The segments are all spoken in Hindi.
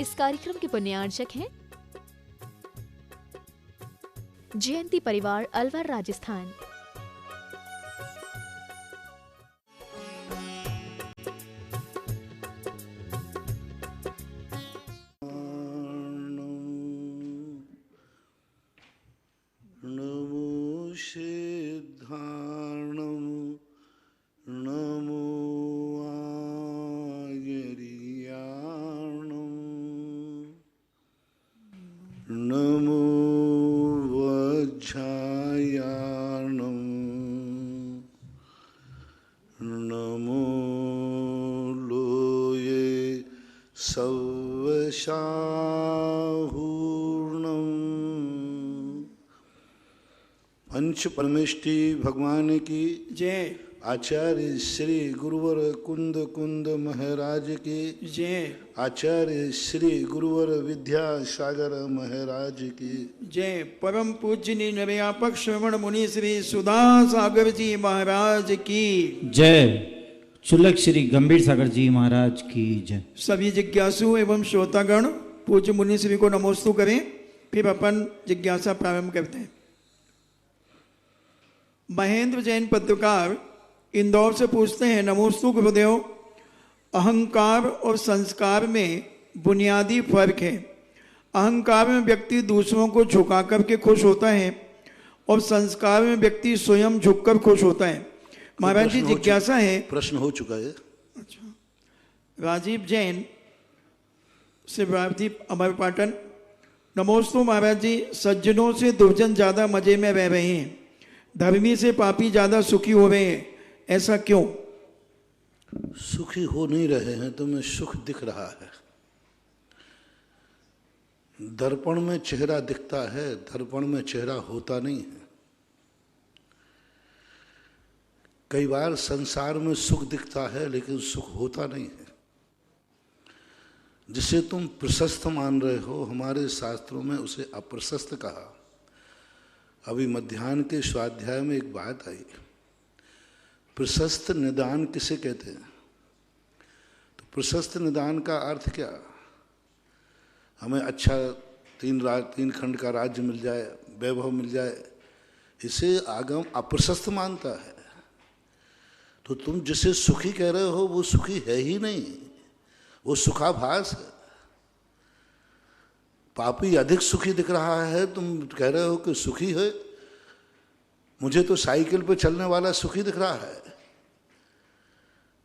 इस कार्यक्रम के पुण्यार्चक हैं जयंती परिवार अलवर राजस्थान। नमो सिद्धाणं नमो आयर्याणं नमो वज्रायाणं नमो लोये सवशाहूर्णम्। पंच परमेष्टि भगवान की जय। आचार्य श्री गुरुवर कुंद कुंद महाराज की जय। आचार्य श्री गुरुवर विद्यासागर महाराज की जय। परम पूज्य निर्व्यापक श्रवण मुनि श्री सुधा सागर जी महाराज की जय। चुलक श्री गंभीर सागर जी महाराज की जय। सभी जिज्ञासु एवं श्रोतागण पूज्य मुनि श्री को नमोस्तु करें, फिर अपन जिज्ञासा प्रारंभ करते हैं। महेंद्र जैन पत्रकार इंदौर से पूछते हैं, नमोस्तु गुरुदेव, अहंकार और संस्कार में बुनियादी फर्क है। अहंकार में व्यक्ति दूसरों को झुका करके खुश होता है और संस्कार में व्यक्ति स्वयं झुककर खुश होता है। महाराज जी जिज्ञासा है। प्रश्न हो चुका है। अच्छा। राजीव जैन से प्रार्थी अमर पाटन, नमोस्तु महाराज जी, सज्जनों से दुर्जन ज्यादा मजे में रह रहे हैं, धर्मी से पापी ज्यादा सुखी हो रहे हैं, ऐसा क्यों? सुखी हो नहीं रहे हैं, तुम्हें सुख दिख रहा है। दर्पण में चेहरा दिखता है, दर्पण में चेहरा होता नहीं है। कई बार संसार में सुख दिखता है लेकिन सुख होता नहीं है। जिसे तुम प्रशस्त मान रहे हो, हमारे शास्त्रों में उसे अप्रशस्त कहा। अभी मध्याह्न के स्वाध्याय में एक बात आई, प्रशस्त निदान किसे कहते हैं? तो प्रशस्त निदान का अर्थ क्या? हमें अच्छा तीन खंड का राज्य मिल जाए, वैभव मिल जाए, इसे आगम अप्रशस्त मानता है। तो तुम जिसे सुखी कह रहे हो वो सुखी है ही नहीं, वो सुखाभास है। पापी अधिक सुखी दिख रहा है, तुम कह रहे हो कि सुखी है। मुझे तो साइकिल पे चलने वाला सुखी दिख रहा है।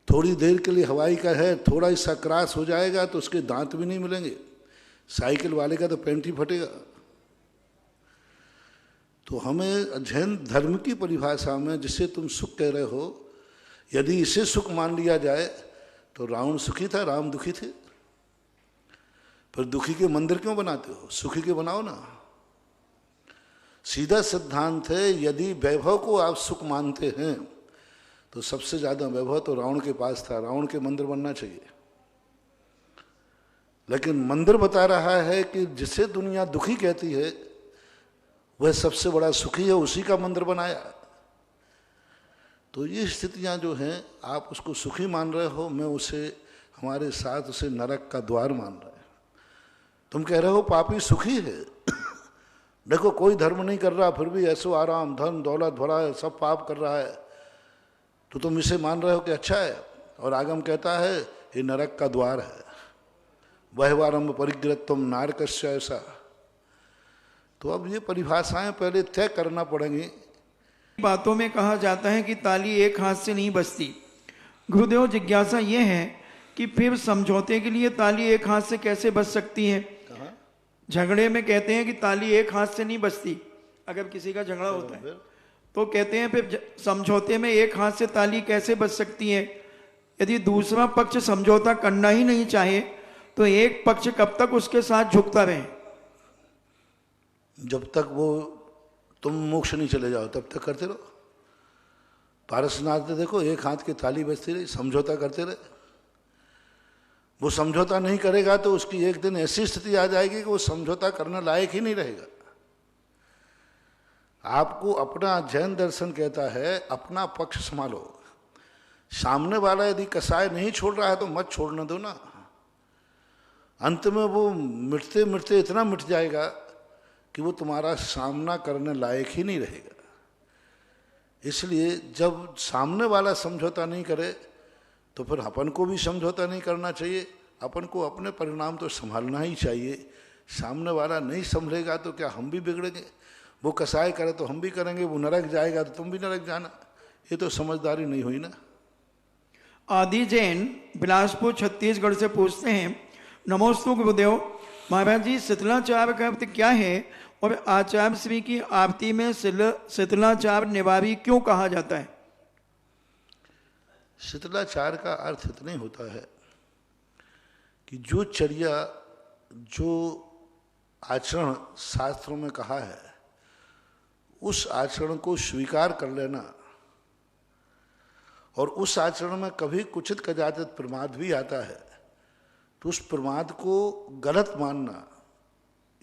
थोड़ी देर के लिए हवाई का है, थोड़ा सा क्रॉस हो जाएगा तो उसके दांत भी नहीं मिलेंगे, साइकिल वाले का तो पेंट ही फटेगा। तो हमें जैन धर्म की परिभाषा में जिसे तुम सुख कह रहे हो, यदि इसे सुख मान लिया जाए तो रावण सुखी था, राम दुखी थे। पर दुखी के मंदिर क्यों बनाते हो? सुखी के बनाओ ना। सीधा सिद्धांत है, यदि वैभव को आप सुख मानते हैं तो सबसे ज्यादा वैभव तो रावण के पास था, रावण के मंदिर बनना चाहिए। लेकिन मंदिर बता रहा है कि जिसे दुनिया दुखी कहती है वह सबसे बड़ा सुखी है, उसी का मंदिर बनाया। तो ये स्थितियां जो हैं, आप उसको सुखी मान रहे हो, मैं उसे हमारे साथ उसे नरक का द्वार मान रहे हैं। तुम कह रहे हो पापी सुखी है। देखो कोई धर्म नहीं कर रहा फिर भी ऐसो आराम, धन दौलत भरा है, सब पाप कर रहा है, तो तुम इसे मान रहे हो कि अच्छा है। और आगम कहता है ये नरक का द्वार है। वहवारंभ परिग्रहत्वम नारकस्य ऐसा। तो अब ये परिभाषाएं पहले तय करना पड़ेंगी। बातों में कहा जाता है कि ताली एक हाथ से नहीं बजती। गुरुदेव जिज्ञासा ये है कि फिर समझौते के लिए ताली एक हाथ से कैसे बज सकती है? झगड़े में कहते हैं कि ताली एक हाथ से नहीं बजती। अगर किसी का झगड़ा होता है तो कहते हैं फिर समझौते में एक हाथ से ताली कैसे बज सकती है? यदि दूसरा पक्ष समझौता करना ही नहीं चाहे तो एक पक्ष कब तक उसके साथ झुकता रहे? जब तक वो तुम मोक्ष नहीं चले जाओ तब तक करते रहो। पारसनाथ ने देखो एक हाथ की ताली बजती रही, समझौता करते रहे। वो समझौता नहीं करेगा तो उसकी एक दिन ऐसी स्थिति आ जाएगी कि वो समझौता करने लायक ही नहीं रहेगा। आपको अपना जैन दर्शन कहता है अपना पक्ष संभालो। सामने वाला यदि कसाय नहीं छोड़ रहा है तो मत छोड़ने दो ना। अंत में वो मिटते मिटते इतना मिट जाएगा कि वो तुम्हारा सामना करने लायक ही नहीं रहेगा। इसलिए जब सामने वाला समझौता नहीं करे तो फिर अपन को भी समझौता नहीं करना चाहिए। अपन को अपने परिणाम तो संभालना ही चाहिए। सामने वाला नहीं संभलेगा तो क्या हम भी बिगड़ेंगे? वो कसाई करे तो हम भी करेंगे, वो नरक जाएगा तो तुम भी नरक जाना। ये तो समझदारी नहीं हुई ना। आदि जैन बिलासपुर छत्तीसगढ़ से पूछते हैं, नमोस्तु गुरुदेव, महाराज जी शीतलाचार का अर्थ क्या है और आचार्य श्री की आरती में शीतलाचार निवारी क्यों कहा जाता है? शीतलाचार का अर्थ इतना ही होता है कि जो चर्या, जो आचरण शास्त्रों में कहा है, उस आचरण को स्वीकार कर लेना, और उस आचरण में कभी कुचित कदाचित प्रमाद भी आता है तो उस प्रमाद को गलत मानना,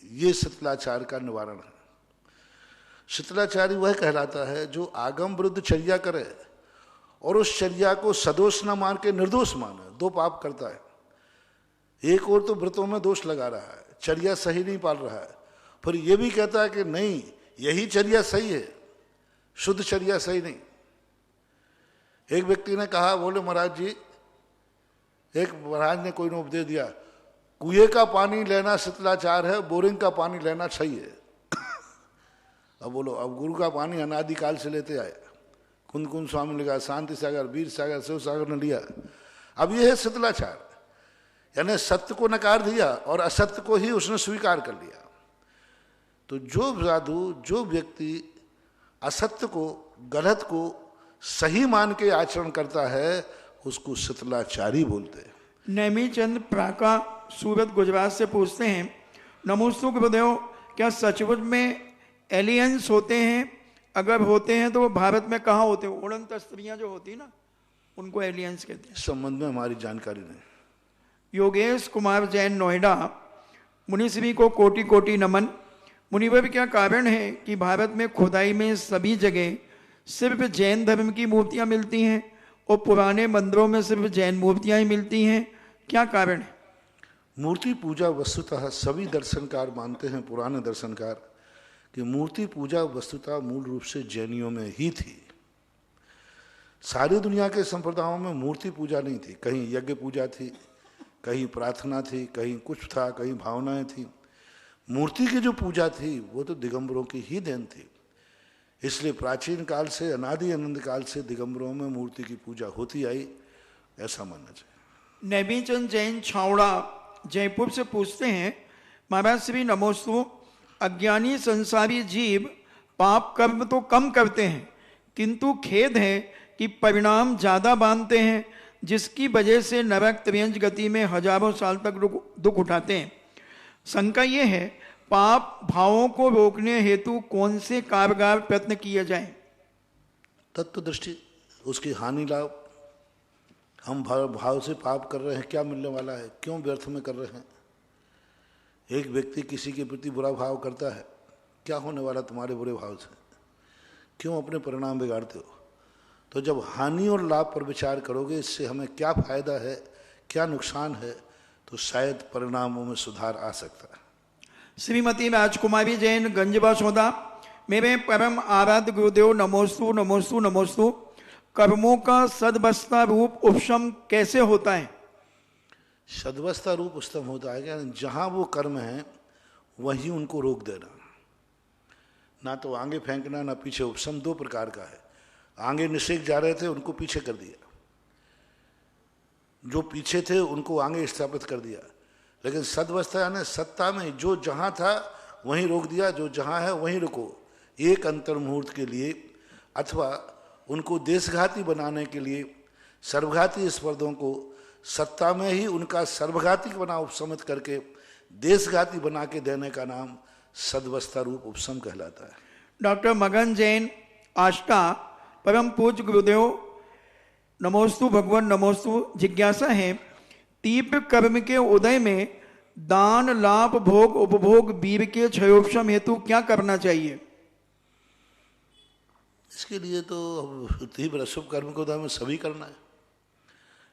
ये शीतलाचार का निवारण है। शीतलाचारी वह कहलाता है जो आगम विरुद्ध चर्या करे और उस चर्या को सदोष न मान के निर्दोष माने। दो पाप करता है। एक और तो व्रतों में दोष लगा रहा है, चर्या सही नहीं पाल रहा है, फिर ये भी कहता है कि नहीं यही चर्या सही है, शुद्ध चर्या सही नहीं। एक व्यक्ति ने कहा, बोले महाराज जी, एक महाराज ने कोई ने उपदेश दिया, कुएं का पानी लेना शीतलाचार है, बोरिंग का पानी लेना सही है। अब बोलो, अब गुरु का पानी अनादिकाल से लेते आए, कुंद कुंद स्वामी ने लिखा, शांति सागर, वीर सागर, शिव सागर ने लिया। अब ये है शीतलाचार, यानी सत्य को नकार दिया और असत्य को ही उसने स्वीकार कर लिया। तो जो साधु, जो व्यक्ति असत्य को, गलत को सही मान के आचरण करता है, उसको शीतलाचारी बोलते हैं। नैमी चंद प्राका सूरत गुजरात से पूछते हैं, नमोस्तु गुरुदेव, क्या सचमुच में एलियंस होते हैं? अगर होते हैं तो वो भारत में कहाँ होते हैं? उड़न तस्त्रियाँ जो होती ना, उनको एलियंस कहते हैं। इस संबंध में हमारी जानकारी नहीं। योगेश कुमार जैन नोएडा, मुनिश्री को कोटि कोटि नमन। मुनिवर, क्या कारण है कि भारत में खुदाई में सभी जगह सिर्फ जैन धर्म की मूर्तियां मिलती हैं और पुराने मंदिरों में सिर्फ जैन मूर्तियां ही मिलती हैं? क्या कारण है? मूर्ति पूजा वस्तुतः सभी दर्शनकार मानते हैं, पुराने दर्शनकार, कि मूर्ति पूजा वस्तुतः मूल रूप से जैनियों में ही थी। सारी दुनिया के संप्रदायों में मूर्ति पूजा नहीं थी। कहीं यज्ञ पूजा थी, कहीं प्रार्थना थी, कहीं कुछ था, कहीं भावनाएं थी। मूर्ति की जो पूजा थी वो तो दिगंबरों की ही देन थी। इसलिए प्राचीन काल से, अनादि अनंत काल से दिगंबरों में मूर्ति की पूजा होती आई, ऐसा मानना चाहिए। नबीचंद जैन छावड़ा जयपुर से पूछते हैं, महाराज श्री नमोस्तु, अज्ञानी संसारी जीव पाप कर्म तो कम करते हैं, किंतु खेद है कि परिणाम ज्यादा बांधते हैं, जिसकी वजह से नरक त्रियंज गति में हजारों साल तक दुख उठाते हैं। शंका ये है, पाप भावों को रोकने हेतु कौन से कारगर प्रयत्न किए जाएं? तत्व दृष्टि, उसकी हानि लाभ। हम भाव से पाप कर रहे हैं, क्या मिलने वाला है, क्यों व्यर्थ में कर रहे हैं? एक व्यक्ति किसी के प्रति बुरा भाव करता है, क्या होने वाला तुम्हारे बुरे भाव से, क्यों अपने परिणाम बिगाड़ते हो? तो जब हानि और लाभ पर विचार करोगे, इससे हमें क्या फायदा है, क्या नुकसान है, तो शायद परिणामों में सुधार आ सकता है। श्रीमती राजकुमारी जैन गंजबा सौदा, मेरे परम आराध्य गुरुदेव नमोस्तु नमोस्तु नमोस्तु, कर्मों का सदवस्था रूप उपशम कैसे होता है? सदवस्था रूप उत्तम होता है कि जहाँ वो कर्म है वहीं उनको रोक देना, ना तो आगे फेंकना ना पीछे। उपशम दो प्रकार का है। आगे निषेक जा रहे थे, उनको पीछे कर दिया, जो पीछे थे उनको आगे स्थापित कर दिया। लेकिन सदवस्था यानी सत्ता में जो जहाँ था वहीं रोक दिया, जो जहाँ है वहीं रुको, एक अंतर मुहूर्त के लिए, अथवा उनको देशघाती बनाने के लिए सर्वघाती स्पर्धों को सत्ता में ही उनका सर्वघाती बना उपशमित करके देशघाती बना के देने का नाम सदवस्था रूप उपशम कहलाता है। डॉक्टर मगन जैन आष्टा, परम पूज्य गुरुदेव नमोस्तु भगवान नमोस्तु, जिज्ञासा है, तीव्र कर्म के उदय में दान लाभ भोग उपभोग वीर के क्षयोपशम हेतु क्या करना चाहिए? इसके लिए तो तीव्र शुभ कर्म को उदय में सभी करना है।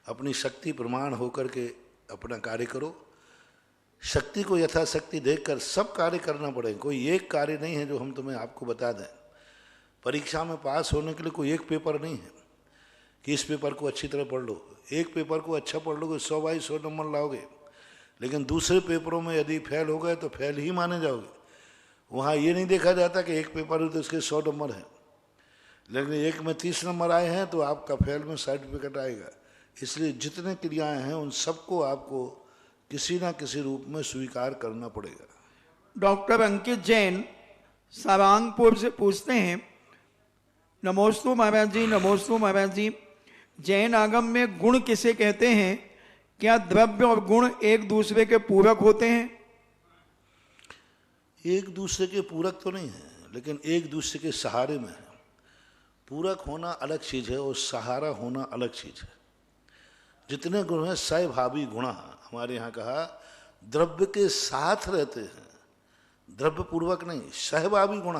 अपनी शक्ति प्रमाण होकर के अपना कार्य करो। शक्ति को यथाशक्ति देखकर सब कार्य करना पड़ेगा। कोई एक कार्य नहीं है जो हम तुम्हें आपको बता दें। परीक्षा में पास होने के लिए कोई एक पेपर नहीं है कि इस पेपर को अच्छी तरह पढ़ लो। एक पेपर को अच्छा पढ़ लोगे 100/100 नंबर लाओगे, लेकिन दूसरे पेपरों में यदि फेल हो गए तो फेल ही माने जाओगे। वहाँ ये नहीं देखा जाता कि एक पेपर है तो इसके 100 नंबर हैं, लेकिन एक में 30 नंबर आए हैं तो आपका फेल में सर्टिफिकेट आएगा। इसलिए जितने क्रियाएं हैं उन सबको आपको किसी ना किसी रूप में स्वीकार करना पड़ेगा। डॉक्टर अंकित जैन सारंगपुर से पूछते हैं, नमोस्तु महाराज जी, नमोस्तु महाराज जी, जैन आगम में गुण किसे कहते हैं? क्या द्रव्य और गुण एक दूसरे के पूरक होते हैं? एक दूसरे के पूरक तो नहीं है, लेकिन एक दूसरे के सहारे में है। पूरक होना अलग चीज है और सहारा होना अलग चीज है। जितने गुण हैं सहभावी गुण, हमारे यहाँ कहा द्रव्य के साथ रहते हैं, द्रव्य पूर्वक नहीं, सहभावी गुण,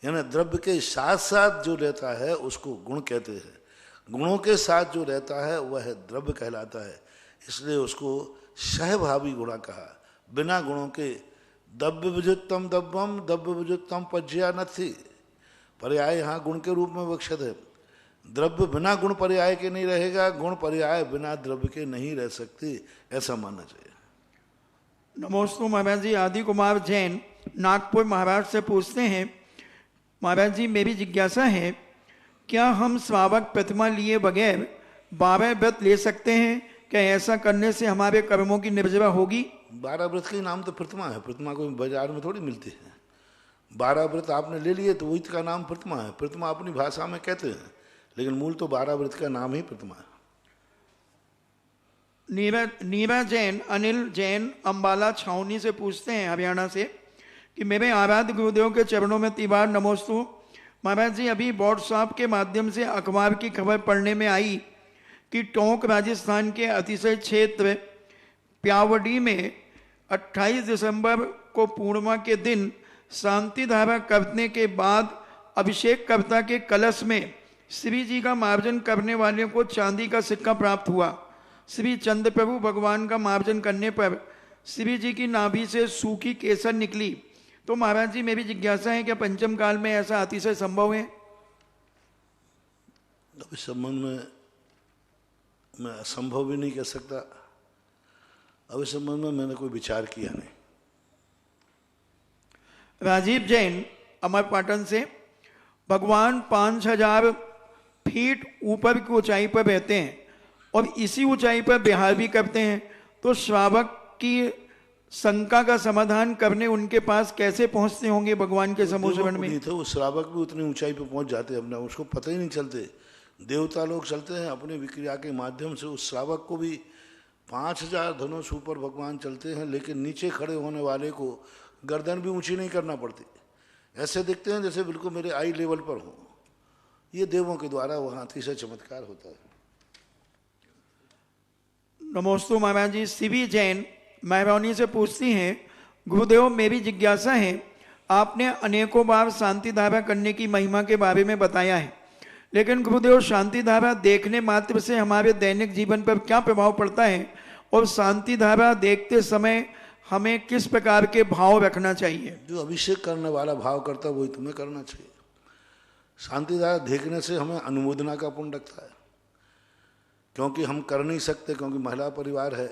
यानी द्रव्य के साथ साथ जो रहता है उसको गुण कहते हैं। गुणों के साथ जो रहता है वह द्रव्य कहलाता है, इसलिए उसको सहभावी गुण कहा। बिना गुणों के दव्य विजुत्तम दव्यम दव्य विजुत्तम पज्या नथी, पर्याय यहाँ गुण के रूप में विकसित है। द्रव्य बिना गुण पर्याय के नहीं रहेगा, गुण पर्याय बिना द्रव्य के नहीं रह सकती, ऐसा मानना चाहिए। नमोस्तु महाराज जी, आदि कुमार जैन नागपुर महाराष्ट्र से पूछते हैं, महाराज जी मेरी जिज्ञासा है, क्या हम श्रावक प्रतिमा लिए बगैर 12 व्रत ले सकते हैं? क्या ऐसा करने से हमारे कर्मों की निर्जरा होगी? 12 व्रत के नाम तो प्रतिमा है, प्रतिमा कोई बाजार में थोड़ी मिलती है। 12 व्रत आपने ले लिए तो वही का नाम प्रतिमा है। प्रतिमा अपनी भाषा में कहते हैं, लेकिन मूल तो 12 व्रत का नाम ही प्रतिमा है। नीरा जैन अनिल जैन अंबाला छावनी से पूछते हैं, हरियाणा से, कि मेरे आराध्य गुरुदेव के चरणों में तिबार नमोस्तु महाराज जी। अभी व्हाट्सएप के माध्यम से अखबार की खबर पढ़ने में आई कि टोंक राजस्थान के अतिशय क्षेत्र प्यावड़ी में 28 दिसंबर को पूर्णिमा के दिन शांति धारा करने के बाद अभिषेककर्ता के कलश में श्री जी का मार्जन करने वाले को चांदी का सिक्का प्राप्त हुआ। श्री चंद्र प्रभु भगवान का मार्जन करने पर श्री जी की नाभि से सूखी केसर निकली। तो महाराज जी मेरी जिज्ञासा है, क्या पंचम काल में ऐसा अतिशय संभव है? अब इस संबंध में मैं असंभव भी नहीं कह सकता। अब इस संबंध में मैंने कोई विचार किया नहीं। राजीव जैन अमरपाटन से, भगवान 5000 फीट ऊपर की ऊंचाई पर रहते हैं और इसी ऊंचाई पर विहार भी करते हैं, तो श्रावक की शंका का समाधान करने उनके पास कैसे पहुंचते होंगे भगवान के समुद्र में? थे वो श्रावक भी उतनी ऊंचाई पर पहुंच जाते हैं, अपना उसको पता ही नहीं चलते। देवता लोग चलते हैं अपनी विक्रिया के माध्यम से, उस श्रावक को भी 5000 धनुष ऊपर भगवान चलते हैं, लेकिन नीचे खड़े होने वाले को गर्दन भी ऊंची नहीं करना पड़ती। ऐसे दिखते हैं जैसे बिल्कुल मेरे आई लेवल पर हो। ये देवों के द्वारा वहाँ अतिशय चमत्कार होता है। नमोस्तु महाराज जी, शिवी जैन मेहरौनी से पूछती हैं, गुरुदेव मेरी जिज्ञासा है, आपने अनेकों बार शांति धारा करने की महिमा के बारे में बताया है, लेकिन गुरुदेव शांति धारा देखने मात्र से हमारे दैनिक जीवन पर क्या प्रभाव पड़ता है और शांति धारा देखते समय हमें किस प्रकार के भाव रखना चाहिए? जो अभिषेक करने वाला भाव करता है वही तुम्हें करना चाहिए। शांति धारा देखने से हमें अनुमोदना का पुण्य लगता है, क्योंकि हम कर नहीं सकते, क्योंकि महिला परिवार है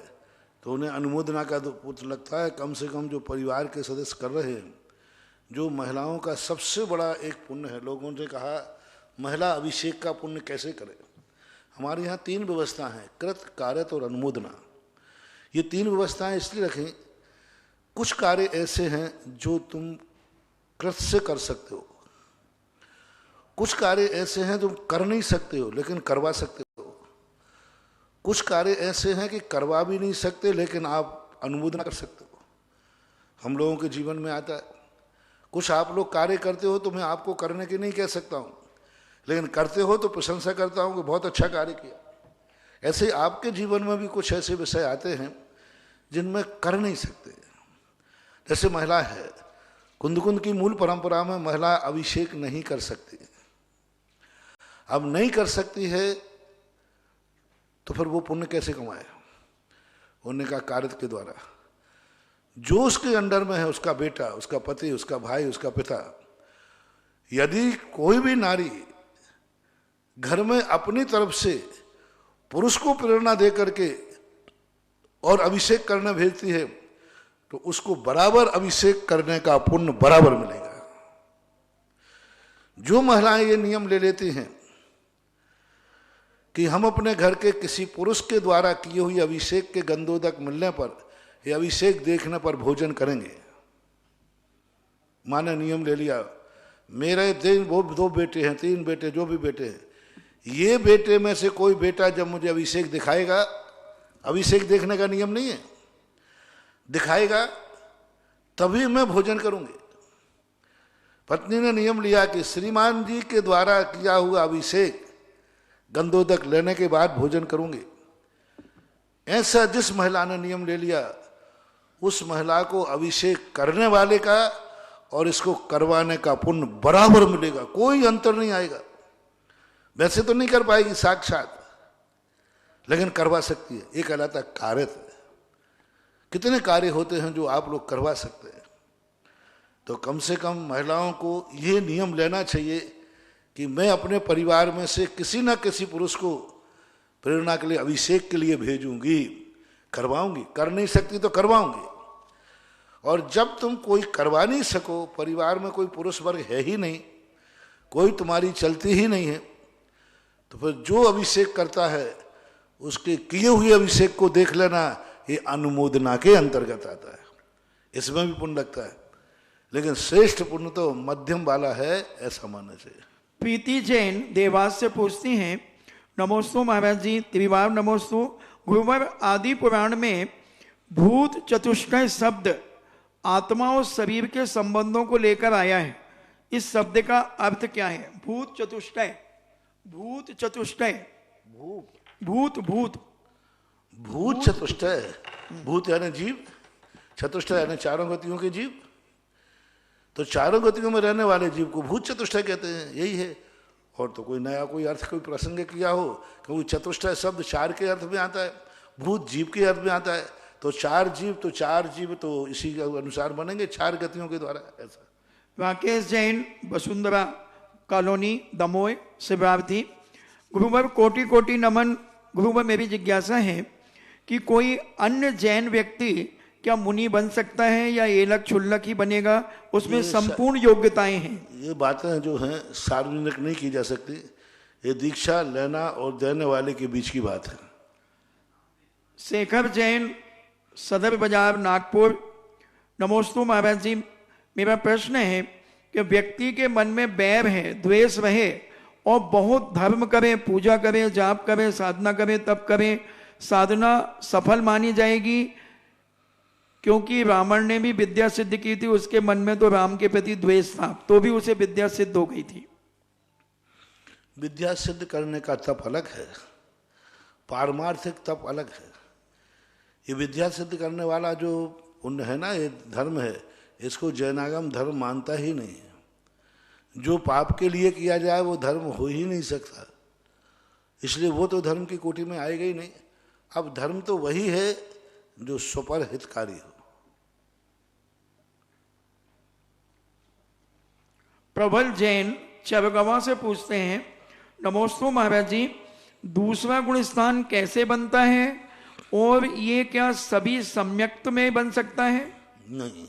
तो उन्हें अनुमोदना का तो पुण्य लगता है। कम से कम जो परिवार के सदस्य कर रहे हैं, जो महिलाओं का सबसे बड़ा एक पुण्य है। लोगों ने कहा महिला अभिषेक का पुण्य कैसे करें? हमारे यहाँ 3 व्यवस्था हैं, कृत, कारत और अनुमोदना। ये 3 व्यवस्थाएं इसलिए रखें, कुछ कार्य ऐसे हैं जो तुम कृत से कर सकते हो, कुछ कार्य ऐसे हैं तुम कर नहीं सकते हो लेकिन करवा सकते हो, कुछ कार्य ऐसे हैं कि करवा भी नहीं सकते लेकिन आप अनुमोदन कर सकते हो। हम लोगों के जीवन में आता है, कुछ आप लोग कार्य करते हो तो मैं आपको करने के नहीं कह सकता हूँ, लेकिन करते हो तो प्रशंसा करता हूँ कि बहुत अच्छा कार्य किया। ऐसे आपके जीवन में भी कुछ ऐसे विषय आते हैं जिनमें कर नहीं सकते। जैसे महिला है, कुंदकुंद की मूल परंपरा में महिला अभिषेक नहीं कर सकती। अब नहीं कर सकती है तो फिर वो पुण्य कैसे कमाए? उन्होंने कहा कारत के द्वारा। जो उसके अंडर में है, उसका बेटा, उसका पति, उसका भाई, उसका पिता, यदि कोई भी नारी घर में अपनी तरफ से पुरुष को प्रेरणा दे करके और अभिषेक करने भेजती है तो उसको बराबर अभिषेक करने का पुण्य बराबर मिलेगा। जो महिलाएं ये नियम ले लेती हैं कि हम अपने घर के किसी पुरुष के द्वारा किए हुए अभिषेक के गंधोदक मिलने पर या अभिषेक देखने पर भोजन करेंगे, माने नियम ले लिया, मेरे वो 2 बेटे हैं, 3 बेटे, जो भी बेटे हैं, ये बेटे में से कोई बेटा जब मुझे अभिषेक दिखाएगा, अभिषेक देखने का नियम नहीं है, दिखाएगा तभी मैं भोजन करूंगी। पत्नी ने नियम लिया कि श्रीमान जी के द्वारा किया हुआ अभिषेक गंधोदक लेने के बाद भोजन करूंगी। ऐसा जिस महिला ने नियम ले लिया, उस महिला को अभिषेक करने वाले का और इसको करवाने का पुण्य बराबर मिलेगा, कोई अंतर नहीं आएगा। वैसे तो नहीं कर पाएगी साक्षात, लेकिन करवा सकती है। ये कहलाता कार्य। कितने कार्य होते हैं जो आप लोग करवा सकते हैं। तो कम से कम महिलाओं को ये नियम लेना चाहिए कि मैं अपने परिवार में से किसी न किसी पुरुष को प्रेरणा के लिए, अभिषेक के लिए भेजूंगी, करवाऊंगी। कर नहीं सकती तो करवाऊंगी। और जब तुम कोई करवा नहीं सको, परिवार में कोई पुरुष वर्ग है ही नहीं, कोई तुम्हारी चलती ही नहीं है, तो फिर जो अभिषेक करता है उसके किए हुए अभिषेक को देख लेना, ये अनुमोदना के अंतर्गत आता है। इसमें भी पुण्य लगता है, लेकिन श्रेष्ठ पुण्य तो मध्यम वाला है, ऐसा मानना चाहिए। प्रीति जैन देवास से पूछती हैं, नमोस्तु महाराज जी, त्रिवार नमोस्तु। गुरुवर आदि पुराण में भूत चतुष्टय शब्द आत्मा और शरीर के संबंधों को लेकर आया है। इस शब्द का अर्थ क्या है? भूत चतुष्टय, भूत चतुष्टय, भूत भूत भूत चतुष्टय, भूत यानी जीव, चतुष्टय यानी चारों गतियों के जीव। तो चारों गतियों में रहने वाले जीव को भूत चतुष्टय कहते हैं, यही है। और तो कोई नया कोई अर्थ कोई प्रसंग किया हो, क्योंकि चतुष्टय शब्द 4 के अर्थ में आता है, भूत जीव के अर्थ में आता है। तो 4 जीव तो इसी के अनुसार बनेंगे, 4 गतियों के द्वारा। ऐसा। राकेश जैन वसुंधरा कॉलोनी दमोह शिवरार्थी। गुरुवर कोटि कोटि नमन। गुरुवर मेरी जिज्ञासा है कि कोई अन्य जैन व्यक्ति क्या मुनि बन सकता है या एलक छुल्लक ही बनेगा? उसमें संपूर्ण योग्यताएं हैं। ये बातें जो हैं सार्वजनिक नहीं की जा सकती। ये दीक्षा लेना और देने वाले के बीच की बात है। शेखर जैन सदर बाजार नागपुर। नमोस्तु महाराज जी, मेरा प्रश्न है कि व्यक्ति के मन में बैर है, द्वेष रहे और बहुत धर्म करे, पूजा करे, जाप करे, साधना करे, तप करे, साधना सफल मानी जाएगी? क्योंकि रावण ने भी विद्या सिद्ध की थी, उसके मन में तो राम के प्रति द्वेष था, तो भी उसे विद्या सिद्ध हो गई थी। विद्या सिद्ध करने का तप अलग है, पारमार्थिक तप अलग है। ये विद्या सिद्ध करने वाला जो पुण्य है ना, ये धर्म है, इसको जैनागम धर्म मानता ही नहीं है। जो पाप के लिए किया जाए वो धर्म हो ही नहीं सकता, इसलिए वो तो धर्म की कोटि में आएगा ही नहीं। अब धर्म तो वही है जो स्वपर हितकारी हो। प्रबल जैन चरगवा से पूछते हैं, नमोस्तु महाराज जी, दूसरा गुण स्थान कैसे बनता है और ये क्या सभी सम्यक्त में बन सकता है? नहीं,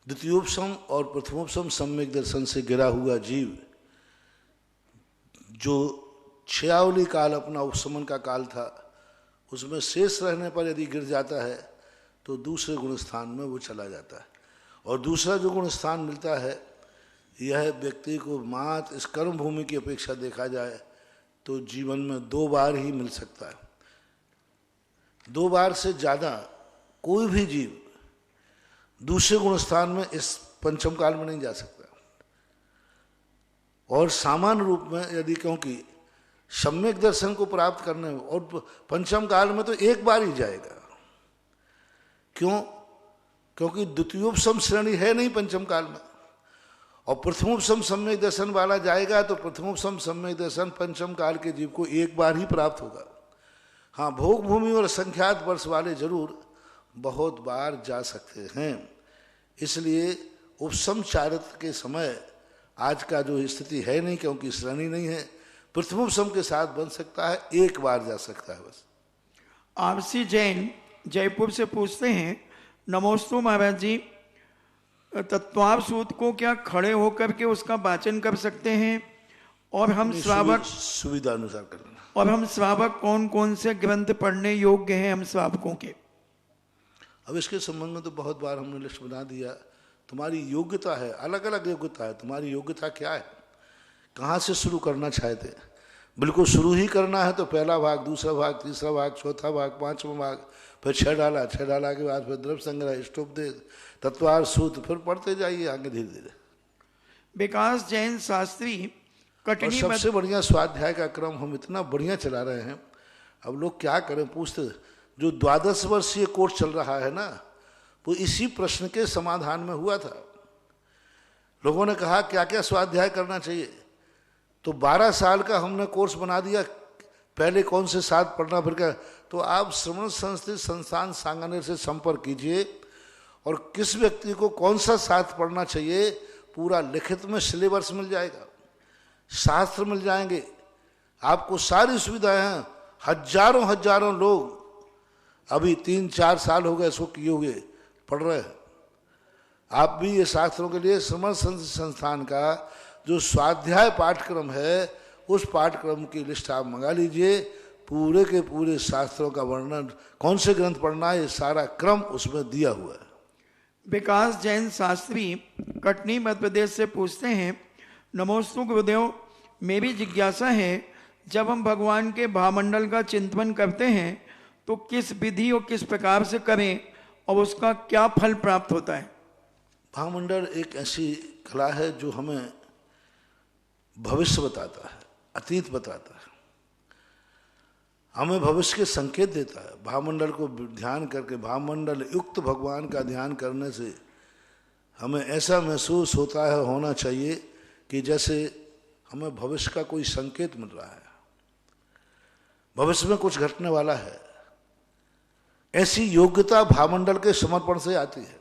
द्वितीयोपसम और प्रथमोपसम सम्यक दर्शन से गिरा हुआ जीव, जो क्षयावली काल अपना उपशमन का काल था, उसमें शेष रहने पर यदि गिर जाता है तो दूसरे गुण स्थान में वो चला जाता है। और दूसरा जो गुण स्थान मिलता है, यह व्यक्ति को मात्र इस कर्म भूमि की अपेक्षा देखा जाए तो जीवन में 2 बार ही मिल सकता है। 2 बार से ज़्यादा कोई भी जीव दूसरे गुण स्थान में इस पंचम काल में नहीं जा सकता। और सामान्य रूप में यदि, क्योंकि सम्यक दर्शन को प्राप्त करने में और पंचम काल में तो 1 बार ही जाएगा। क्यों? क्योंकि द्वितीयोपसम श्रेणी है नहीं पंचम काल में। और प्रथमोपसम सम्यक दर्शन वाला जाएगा तो प्रथमोपसम सम्यक दर्शन पंचम काल के जीव को 1 बार ही प्राप्त होगा। हाँ, भोग भूमि और संख्यात वर्ष वाले जरूर बहुत बार जा सकते हैं। इसलिए उपसम चारित्र के समय आज का जो स्थिति है नहीं, क्योंकि श्रेणी नहीं है, प्रथमोपसम के साथ बन सकता है, एक बार जा सकता है बस। आरसी जैन जयपुर से पूछते हैं, नमोस्तु महाराज जी, तत्वाव सूत को क्या खड़े होकर के उसका वाचन कर सकते हैं? और हम श्रावक सुविधा अनुसार करना। और हम श्रावक कौन कौन से ग्रंथ पढ़ने योग्य हैं हम श्रावकों के? अब इसके संबंध में तो बहुत बार हमने लिस्ट बना दिया। तुम्हारी योग्यता है, अलग अलग योग्यता है। तुम्हारी योग्यता क्या है, कहाँ से शुरू करना चाहते? बिल्कुल शुरू ही करना है तो पहला भाग, दूसरा भाग, तीसरा भाग, चौथा भाग, पांचवा भाग, फिर छह डाला के बाद फिर द्रव्य संग्रह, स्टोपदेश, तत्वार सूत्र, फिर पढ़ते जाइए आगे धीरे धीरे। विकास जैन शास्त्री और कटनी सबसे बढ़िया स्वाध्याय का क्रम हम इतना बढ़िया चला रहे हैं। अब लोग क्या करें, पूछते, जो 12 वर्षीय कोर्स चल रहा है ना, वो इसी प्रश्न के समाधान में हुआ था। लोगों ने कहा क्या क्या स्वाध्याय करना चाहिए, तो 12 साल का हमने कोर्स बना दिया। पहले कौन से 7 पढ़ना, फिर क्या। तो आप श्रवण संस्कृत संस्थान सांगानेर से संपर्क कीजिए और किस व्यक्ति को कौन सा 7 पढ़ना चाहिए, पूरा लिखित में सिलेबस मिल जाएगा, शास्त्र मिल जाएंगे, आपको सारी सुविधाएं हैं। हजारों लोग अभी 3-4 साल हो गए इसको किए हुए पढ़ रहे हैं। आप भी ये शास्त्रों के लिए श्रवण संस्थान का जो स्वाध्याय पाठ्यक्रम है, उस पाठ्यक्रम की लिस्ट आप मंगा लीजिए। पूरे के पूरे शास्त्रों का वर्णन, कौन से ग्रंथ पढ़ना है, ये सारा क्रम उसमें दिया हुआ है। विकास जैन शास्त्री कटनी मध्य प्रदेश से पूछते हैं, नमोस्तु गुरुदेव, मेरी जिज्ञासा है, जब हम भगवान के भामंडल का चिंतन करते हैं तो किस विधि और किस प्रकार से करें और उसका क्या फल प्राप्त होता है? भामंडल एक ऐसी कला है जो हमें भविष्य बताता है, अतीत बताता है, हमें भविष्य के संकेत देता है। भामंडल को ध्यान करके, भामंडल युक्त भगवान का ध्यान करने से हमें ऐसा महसूस होता है, होना चाहिए कि जैसे हमें भविष्य का कोई संकेत मिल रहा है, भविष्य में कुछ घटने वाला है। ऐसी योग्यता भामंडल के समर्पण से आती है।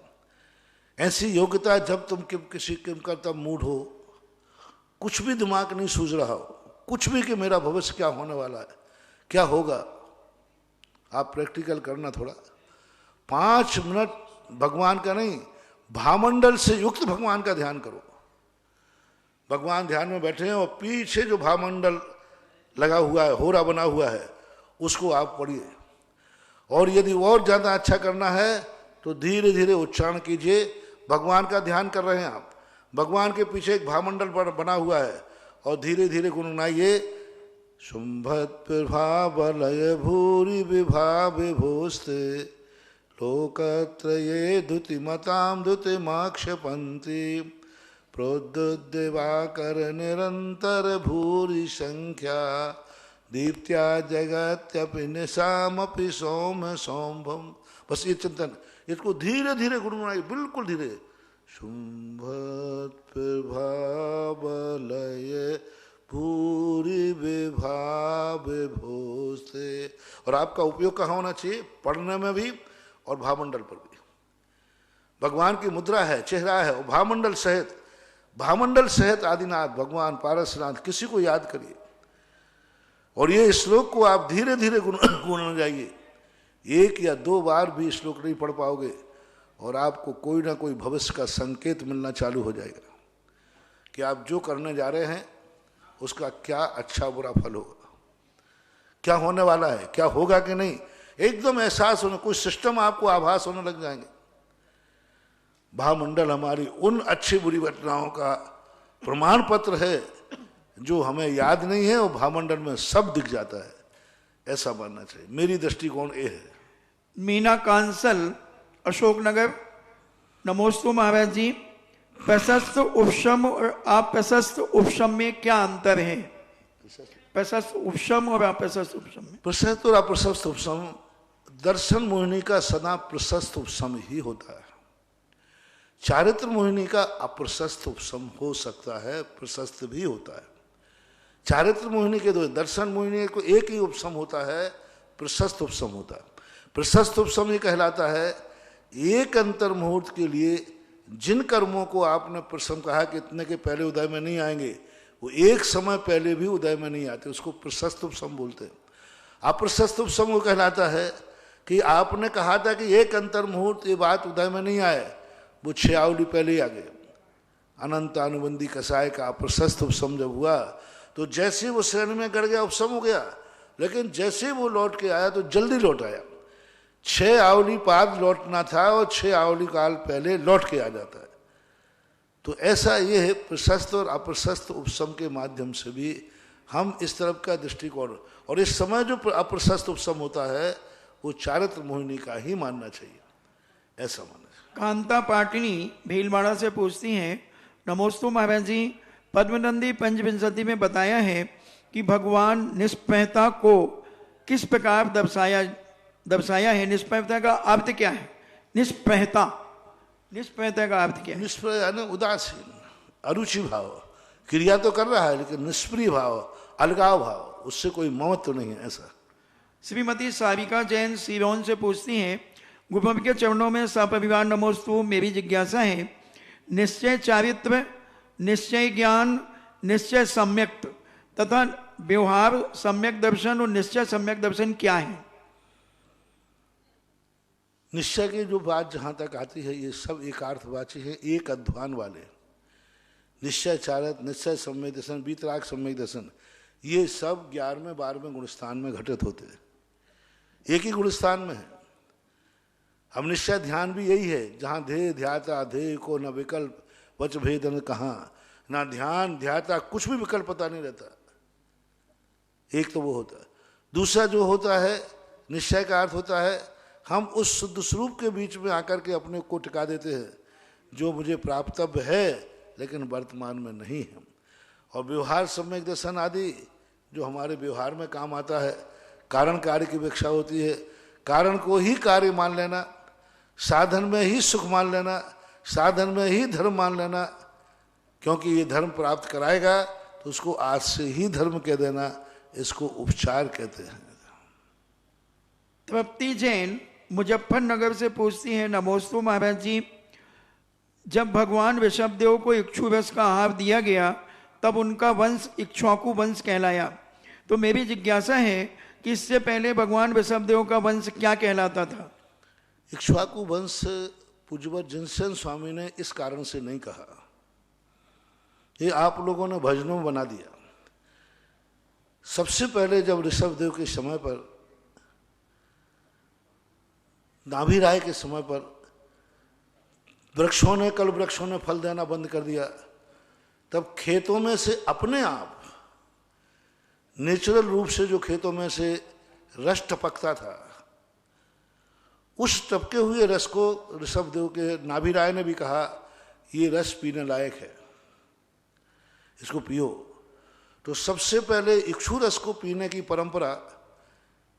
ऐसी योग्यता जब तुम किसी किंकर मूड हो, कुछ भी दिमाग नहीं सूझ रहा हो, कुछ भी कि मेरा भविष्य क्या होने वाला है, क्या होगा, आप प्रैक्टिकल करना थोड़ा। 5 मिनट भगवान का नहीं, भामंडल से युक्त भगवान का ध्यान करो। भगवान ध्यान में बैठे हैं और पीछे जो भामंडल लगा हुआ है, होरा बना हुआ है, उसको आप पढ़िए। और यदि और ज़्यादा अच्छा करना है तो धीरे धीरे उच्चारण कीजिए। भगवान का ध्यान कर रहे हैं आप, भगवान के पीछे एक भामंडल बना हुआ है, और धीरे धीरे गुनगुनाइए, शुंभत प्रभावलय भूरि विभाविभूस्ते लोकत्रये द्युतिमतां द्युतिमाक्षपन्ति प्रोद्युद्दिवाकर निरंतर भूरि संख्या दीप्त्या जगत्यपि निशामपि सौम सौम्भम। बस ये चिंतन, इसको धीरे धीरे गुनगुनाइए, बिल्कुल धीरे। शुंभत प्रभावलय भूरि विभाविभूस्ते। और आपका उपयोग कहाँ होना चाहिए, पढ़ने में भी और भामंडल पर भी। भगवान की मुद्रा है, चेहरा है, और भामंडल सहित आदिनाथ भगवान पारसनाथ, किसी को याद करिए। और ये श्लोक को आप धीरे धीरे गुणन जाइए। 1 या 2 बार भी श्लोक नहीं पढ़ पाओगे और आपको कोई ना कोई भविष्य का संकेत मिलना चालू हो जाएगा कि आप जो करने जा रहे हैं उसका क्या अच्छा बुरा फल होगा, क्या होने वाला है, क्या होगा कि नहीं, एकदम एहसास होने, कोई सिस्टम आपको आभास होने लग जाएंगे। भामंडल हमारी उन अच्छी बुरी घटनाओं का प्रमाण पत्र है जो हमें याद नहीं है, और भामंडल में सब दिख जाता है, ऐसा मानना चाहिए। मेरी दृष्टिकोण ये है। मीना कांसल अशोकनगर, नमोस्तु महाराज जी, प्रशस्त उपशम और अप्रशस्त उपशम में क्या अंतर है? प्रशस्त उपशम और अप्रशस्त उपशम में, प्रशस्त और अप्रशस्त उपशम, दर्शन मोहिनी का सदा प्रशस्त उपशम ही होता है। चारित्र मोहिनी का अप्रशस्त उपशम हो सकता है, प्रशस्त भी होता है। चारित्र मोहिनी के 2, दर्शन मोहिनी को एक ही उपशम होता है, प्रशस्त उपशम होता है। प्रशस्त उपसम ये कहलाता है एक अंतर मुहूर्त के लिए जिन कर्मों को आपने प्रसम कहा कि इतने के पहले उदय में नहीं आएंगे, वो एक समय पहले भी उदय में नहीं आते, उसको प्रशस्त उपसम बोलते हैं। अप्रशस्त उपसम वो कहलाता है कि आपने कहा था कि एक अंतर मुहूर्त ये बात उदय में नहीं आए, वो 6 आवली पहले ही आ गए। अनंत अनुबंधी कसाय का अप्रशस्त उपसम जब हुआ तो जैसे वो श्रेणी में गड़ गया उपसम हो गया, लेकिन जैसे वो लौट के आया तो जल्दी लौट आया। 6 आवली बाद लौटना था और 6 आवली काल पहले लौट के आ जाता है। तो ऐसा ये है, प्रशस्त और अप्रशस्त उपसम के माध्यम से भी हम इस तरफ का दृष्टिकोण, और इस समय जो अप्रशस्त उपसम होता है वो चारित्र मोहिनी का ही मानना चाहिए, ऐसा मानना चाहिए। कांता पाटिनी भीलवाड़ा से पूछती हैं, नमोस्तु महाराज जी, पद्मनंदी पंचविंशति में बताया है कि भगवान निष्प्रहता को किस प्रकार दर्शाया है। निष्प्रहता का अर्थ क्या है? निष्प्रहता का अर्थ क्या है? निष्प्रिय यानी उदासीन, अरुचि भाव, क्रिया तो कर रहा है लेकिन निष्प्रिय भाव, अलगाव भाव, उससे कोई ममत्व नहीं है, ऐसा। श्रीमती सारिका जैन सिरोन से पूछती हैं, गुरुदेव के चरणों में सपरिवार नमोस्तु, मेरी जिज्ञासा है निश्चय चारित्र, निश्चय ज्ञान, निश्चय सम्यक तथा व्यवहार सम्यक दर्शन और निश्चय सम्यक दर्शन क्या है? निश्चय की जो बात जहाँ तक आती है ये सब एकार्थवाची है, एक अध्वान वाले। निश्चय चारत, निश्चय सम्यक दर्शन, बीतराग सम्यक दर्शन, ये सब 11वें 12वें गुणस्थान में घटित होते हैं, एक ही गुणस्थान में है। हम निश्चय ध्यान भी यही है, जहाँ ध्येय ध्याता ध्येय को न विकल्प वच भेद न कहाँ, ना ध्यान ध्याता कुछ भी विकल्प पता नहीं रहता, एक तो वो होता है। दूसरा जो होता है निश्चय का अर्थ होता है हम उस शुद्ध स्वरूप के बीच में आकर के अपने को टिका देते हैं जो मुझे प्राप्तव्य है लेकिन वर्तमान में नहीं है। और व्यवहार सम्यक दर्शन आदि जो हमारे व्यवहार में काम आता है, कारण कार्य की अपेक्षा होती है, कारण को ही कार्य मान लेना, साधन में ही सुख मान लेना, साधन में ही धर्म मान लेना, क्योंकि ये धर्म प्राप्त कराएगा तो उसको आज से ही धर्म कह देना, इसको उपचार कहते हैं। तृप्ति जैन मुजफ्फरनगर से पूछती है, नमोस्तु महाराज जी, जब भगवान ऋषभदेव को इक्षु रस का आहार दिया गया तब उनका वंश इक्ष्वाकु वंश कहलाया। तो मेरी जिज्ञासा है कि इससे पहले भगवान ऋषभदेव का वंश क्या कहलाता था? इक्ष्वाकु वंश पूज्यवत जिनसेन स्वामी ने इस कारण से नहीं कहा, ये आप लोगों ने भजनों में बना दिया। सबसे पहले जब ऋषभदेव के समय पर, नाभि राय के समय पर वृक्षों ने, कल वृक्षों ने फल देना बंद कर दिया, तब खेतों में से अपने आप नेचुरल रूप से जो खेतों में से रस टपकता था, उस टपके हुए रस को ऋषभदेव के नाभि राय ने भी कहा ये रस पीने लायक है, इसको पियो। तो सबसे पहले इक्षु रस को पीने की परंपरा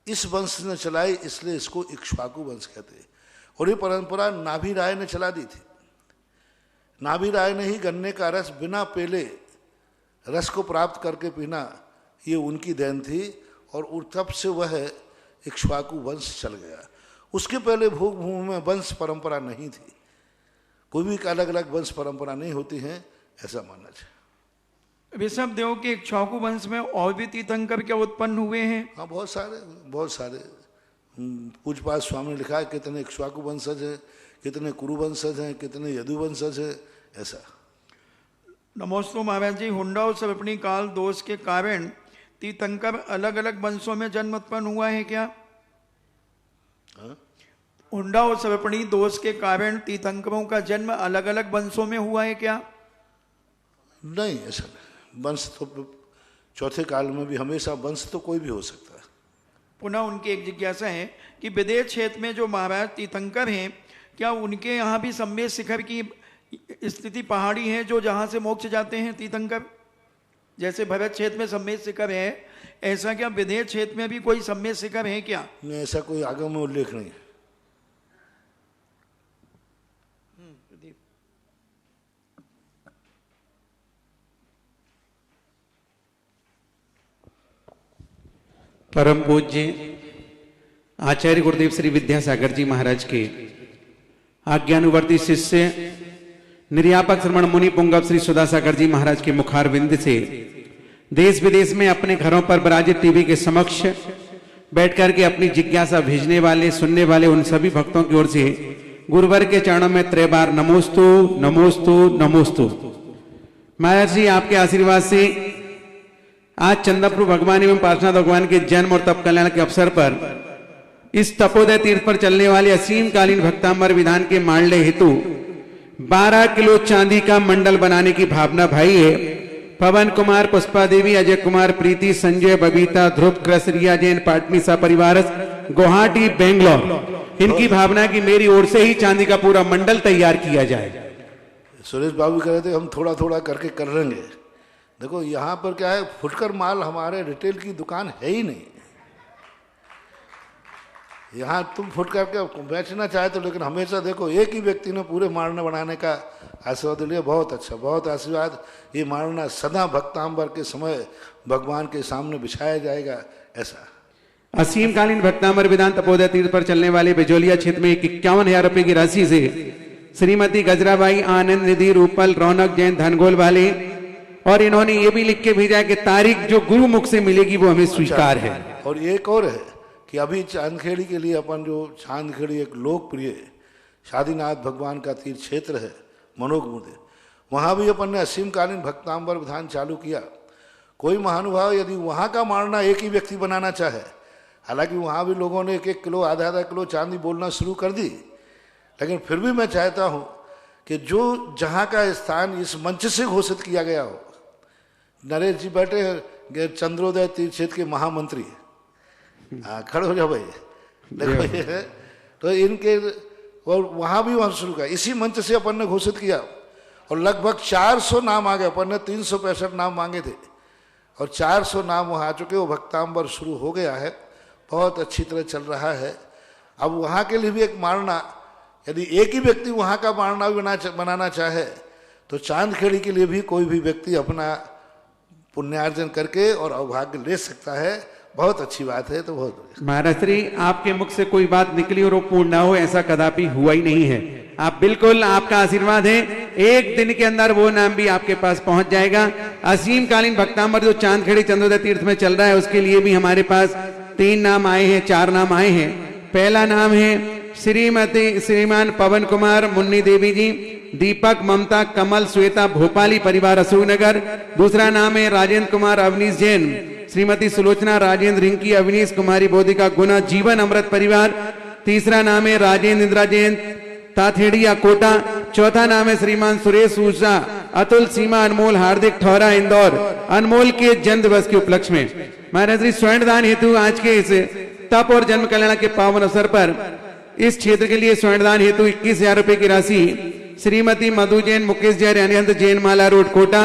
इस वंश ने चलाई, इसलिए इसको इक्ष्वाकु वंश कहते हैं। और ये परंपरा नाभि राय ने चला दी थी। नाभि राय ने ही गन्ने का रस बिना पेले रस को प्राप्त करके पीना, ये उनकी देन थी, और तब से वह इक्ष्वाकु वंश चल गया। उसके पहले भोग भूमि में वंश परंपरा नहीं थी, कोई भी अलग अलग वंश परंपरा नहीं होती है, ऐसा मानना चाहिए। ऋषभदेव के इक्ष्वाकु वंश में और भी तीर्थंकर क्या उत्पन्न हुए हैं? हाँ, बहुत सारे पूज्यपाद स्वामी ने लिखा है कितने इक्ष्वाकु वंशज हैं, कितने कुरु वंशज हैं, कितने यदु वंशज हैं, ऐसा। नमोस्तु महाराज जी, हुंडा और सर्पणी काल दोष के कारण तीर्थंकर अलग अलग वंशों में जन्म उत्पन्न हुआ है क्या? हुंडा और सर्पणी दोष के कारण तीर्थंकरों का जन्म अलग अलग वंशों में हुआ है क्या? नहीं, ऐसा नहीं। वंश तो चौथे काल में भी हमेशा वंश तो कोई भी हो सकता है। पुनः उनकी एक जिज्ञासा है कि विदेश क्षेत्र में जो महाराज तीर्थंकर हैं, क्या उनके यहाँ भी सम्मेद शिखर की स्थिति पहाड़ी है जो जहाँ से मोक्ष जाते हैं तीर्थंकर? जैसे भरत क्षेत्र में सम्मेद शिखर है, ऐसा क्या विदेश क्षेत्र में भी कोई सम्मेद शिखर है क्या? नहीं, ऐसा कोई आगम में उल्लेख नहीं है। परम पूज्य आचार्य गुरुदेव श्री विद्यासागर जी महाराज के आज्ञानुवर्ती शिष्य निर्यापक श्रमण मुनि पुंगव श्री सुधासागर जी महाराज के मुखारविंद से देश विदेश में अपने घरों पर विराजित टीवी के समक्ष बैठ करके अपनी जिज्ञासा भेजने वाले, सुनने वाले उन सभी भक्तों की ओर से गुरुवर के चरणों में 3 बार नमोस्तु नमोस्तु नमोस्तु। महाराज जी आपके आशीर्वाद से आज चंद्रप्रभु भगवान एवं पार्श्वनाथ भगवान के जन्म और तप कल्याण के अवसर पर इस तपोदय तीर्थ पर चलने वाले असीम कालीन भक्तांबर विधान के माल्य हेतु 12 किलो चांदी का मंडल बनाने की भावना भाई है। पवन कुमार, पुष्पा देवी, अजय कुमार, प्रीति, संजय, बबीता, ध्रुव, कृष, रिया जैन, पाटनी सा परिवार, गुवाहाटी, बेंगलोर, इनकी भावना की मेरी ओर से ही चांदी का पूरा मंडल तैयार किया जाए। सुरेश बाबू कह रहे थे हम थोड़ा थोड़ा करके कर लेंगे। देखो यहाँ पर क्या है, फुटकर माल हमारे रिटेल की दुकान है ही नहीं। यहाँ तुम फुट करके बेचना चाहे तो, लेकिन हमेशा देखो एक ही व्यक्ति ने पूरे मारना बनाने का आशीर्वाद लिया। बहुत अच्छा, बहुत आशीर्वाद। ये मारना सदा भक्तांबर के समय भगवान के सामने बिछाया जाएगा ऐसा। असीम कालीन भक्तांबर विधान तपोदय तीर्थ पर चलने वाले बिजोलिया क्षेत्र में 51,000 रुपए की राशि से श्रीमती गजराबाई, आनंद निधि, रूपल, रौनक जैन, धनगोल वाले, और इन्होंने ये भी लिख के भेजा कि तारीख जो गुरु मुख से मिलेगी वो हमें स्वीकार है। और एक और है कि अभी चांदखेड़ी के लिए अपन जो चांदखेड़ी एक लोकप्रिय शादीनाथ भगवान का तीर्थ क्षेत्र है मनोगमुदे, वहाँ भी अपन ने असीमकालीन भक्तांबर विधान चालू किया। कोई महानुभाव यदि वहाँ का मारना एक ही व्यक्ति बनाना चाहे, हालांकि वहाँ भी लोगों ने 1-1 किलो, आधा किलो चांदी बोलना शुरू कर दी, लेकिन फिर भी मैं चाहता हूँ कि जो जहाँ का स्थान इस मंच से घोषित किया गया हो, नरेश जी बैठे हैं चंद्रोदय तीर्थ क्षेत्र के महामंत्री, खड़े हो जाओ भाई, देखो ये है तो इनके, और वहाँ भी वहाँ शुरू किया, इसी मंच से अपन ने घोषित किया और लगभग 400 नाम आ गए। अपन ने 365 नाम मांगे थे और 400 नाम वहाँ आ चुके। वो भक्तांबर शुरू हो गया है, बहुत अच्छी तरह चल रहा है। अब वहाँ के लिए भी एक मारना, यदि एक ही व्यक्ति वहाँ का मारना भी बनाना चाहे तो चांदखेड़ी के लिए भी कोई भी व्यक्ति अपना पुण्यार्जन करके और अभाग्य ले सकता है। बहुत अच्छी बात है। तो बहुत महाराज श्री आपके मुख से कोई बात निकली और वो पूर्ण ना हो, ऐसा कदापि हुआ ही नहीं है। आप बिल्कुल, आपका आशीर्वाद है, एक दिन के अंदर वो नाम भी आपके पास पहुंच जाएगा। असीम कालीन भक्तांबर जो चांदखेड़ी चंद्रोदय तीर्थ में चल रहा है, उसके लिए भी हमारे पास 3 नाम आए हैं, 4 नाम आए हैं। पहला नाम है श्रीमान पवन कुमार, मुन्नी देवी जी, दीपक, ममता, कमल, श्वेता, भोपाली परिवार, अशोकनगर। दूसरा नाम है राजेंद्र कुमार, अवनीश जैन, श्रीमती सुलोचना, राजेंद्र, रिंकी, अविनीश कुमारी, बोधिका, गुना, जीवन अमृत परिवार। तीसरा नाम है राजेंद्र इंदिरा जैन, ताथेड़िया, कोटा। चौथा नाम है श्रीमान सुरेश ऊषा, अतुल, सीमा, अनमोल, हार्दिक, ठौरा, इंदौर। अनमोल के जन्म दिवस के उपलक्ष्य में महाराज श्री स्वर्णदान हेतु आज के इस तप और जन्म कल्याण के पावन अवसर पर इस क्षेत्र के लिए स्वर्णदान हेतु 21,000 रुपए की राशि श्रीमती मधु जैन, मुकेश जैन, अनियंत जैन, माला रोड, कोटा।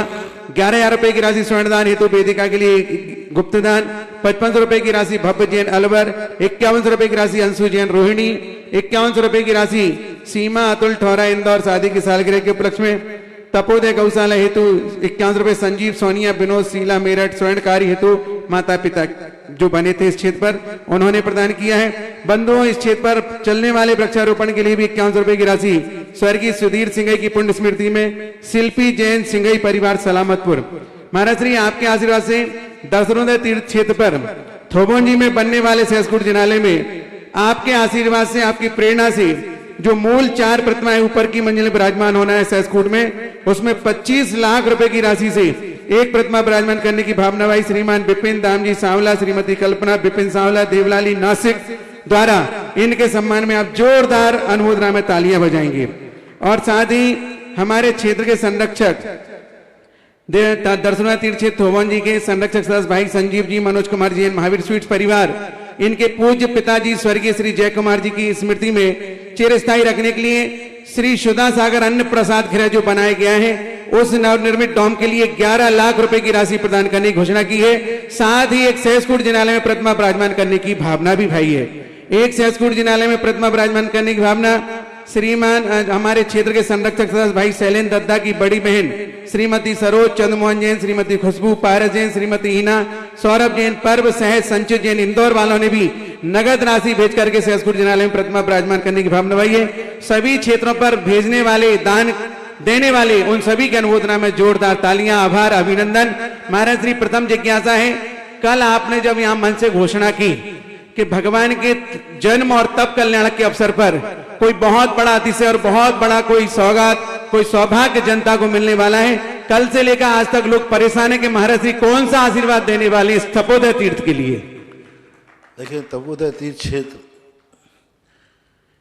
11,000 रुपए की राशि स्वर्णदान हेतु वेदिका के लिए गुप्तदान। 55 रुपए की राशि भव्य जैन, अलवर। 51 रुपए की राशि अंशु जैन, रोहिणी। 51 रुपए की राशि सीमा, अतुल, ठौरा, इंदौर शादी की सालगिरह के उपलक्ष्य में। तपोदय गौशाला हेतु 51 रुपए संजीव, सोनिया, विनोद, शीला, मेरठ। स्वर्णकारी हेतु माता पिता जो बने थे इस क्षेत्र पर, उन्होंने प्रदान किया है। बंधुओं, इस क्षेत्र पर चलने वाले वृक्षारोपण के लिए भी 51 रुपए की राशि स्वर्गीय सुधीर सिंघई की पुण्य स्मृति में शिल्पी जैन, सिंघई परिवार, सलामतपुर। महाराज श्री आपके आशीर्वाद से दर्शनोदय तीर्थ क्षेत्र पर थोबोंजी में बनने वाले सहसकुट जिनालय में आपके आशीर्वाद से, आपकी प्रेरणा से जो मूल 4 प्रतिमाएं ऊपर की मंजिल में विराजमान होना है सहसकुट में, उसमें 25 लाख रुपए की राशि से एक प्रतिमा विराजमान करने की भावना भाई श्रीमान विपिन दामजी सांवला, श्रीमती कल्पना विपिन सांवला, देवलाली, नासिक द्वारा इनके सम्मान में आप जोरदार अनुमोदना में तालियां बजाएंगे। और साथ ही हमारे क्षेत्र के संरक्षक दर्शना तीर्थ क्षेत्र थोबोंजी के संरक्षक सदस्य भाई संजीव जी, मनोज कुमार जी, महावीर स्वीट्स परिवार, इनके पूज्य पिताजी स्वर्गीय श्री जय कुमार जी की स्मृति में चिरस्थायी रखने के लिए श्री सुधा सागर अन्न प्रसाद गृह जो बनाया गया है, उस नवनिर्मित डॉम के लिए 11 लाख रुपए की राशि प्रदान करने की घोषणा की है। साथ ही एक सहसकुट जिनालय में प्रतिमा विराजमान करने की भावना भी भाई है। एक सहसकुट जिनालय में प्रतिमा विराजमान करने की भावना श्रीमान हमारे क्षेत्र के संरक्षक सदस्य भाई शैलेंद्र दत्ता की बड़ी बहन श्रीमती सरोज, चंद्रमोहन जैन, श्रीमती खुशबू, पारस जैन, श्रीमती हिना, सौरभ जैन, पर्व सहज, संचित जैन, इंदौर वालों ने भी नगद राशि भेज करके सहसपुर जिनालय में प्रतिमा विराजमान करने की भावना निभाइए। सभी क्षेत्रों पर भेजने वाले, दान देने वाले उन सभी की अनुमोदना में जोरदार तालियां, आभार, अभिनंदन। महाराज श्री प्रथम जिज्ञासा है, कल आपने जब यहां मन से घोषणा की कि भगवान के जन्म और तप कल्याण के अवसर पर कोई बहुत बड़ा अतिशय और बहुत बड़ा कोई सौगात, कोई सौभाग्य जनता को मिलने वाला है, कल से लेकर आज तक लोग परेशान है कि महाराज श्री कौन सा आशीर्वाद देने वाले इस तपोदय तीर्थ के लिए? देखिए, तपोदय तीर्थ क्षेत्र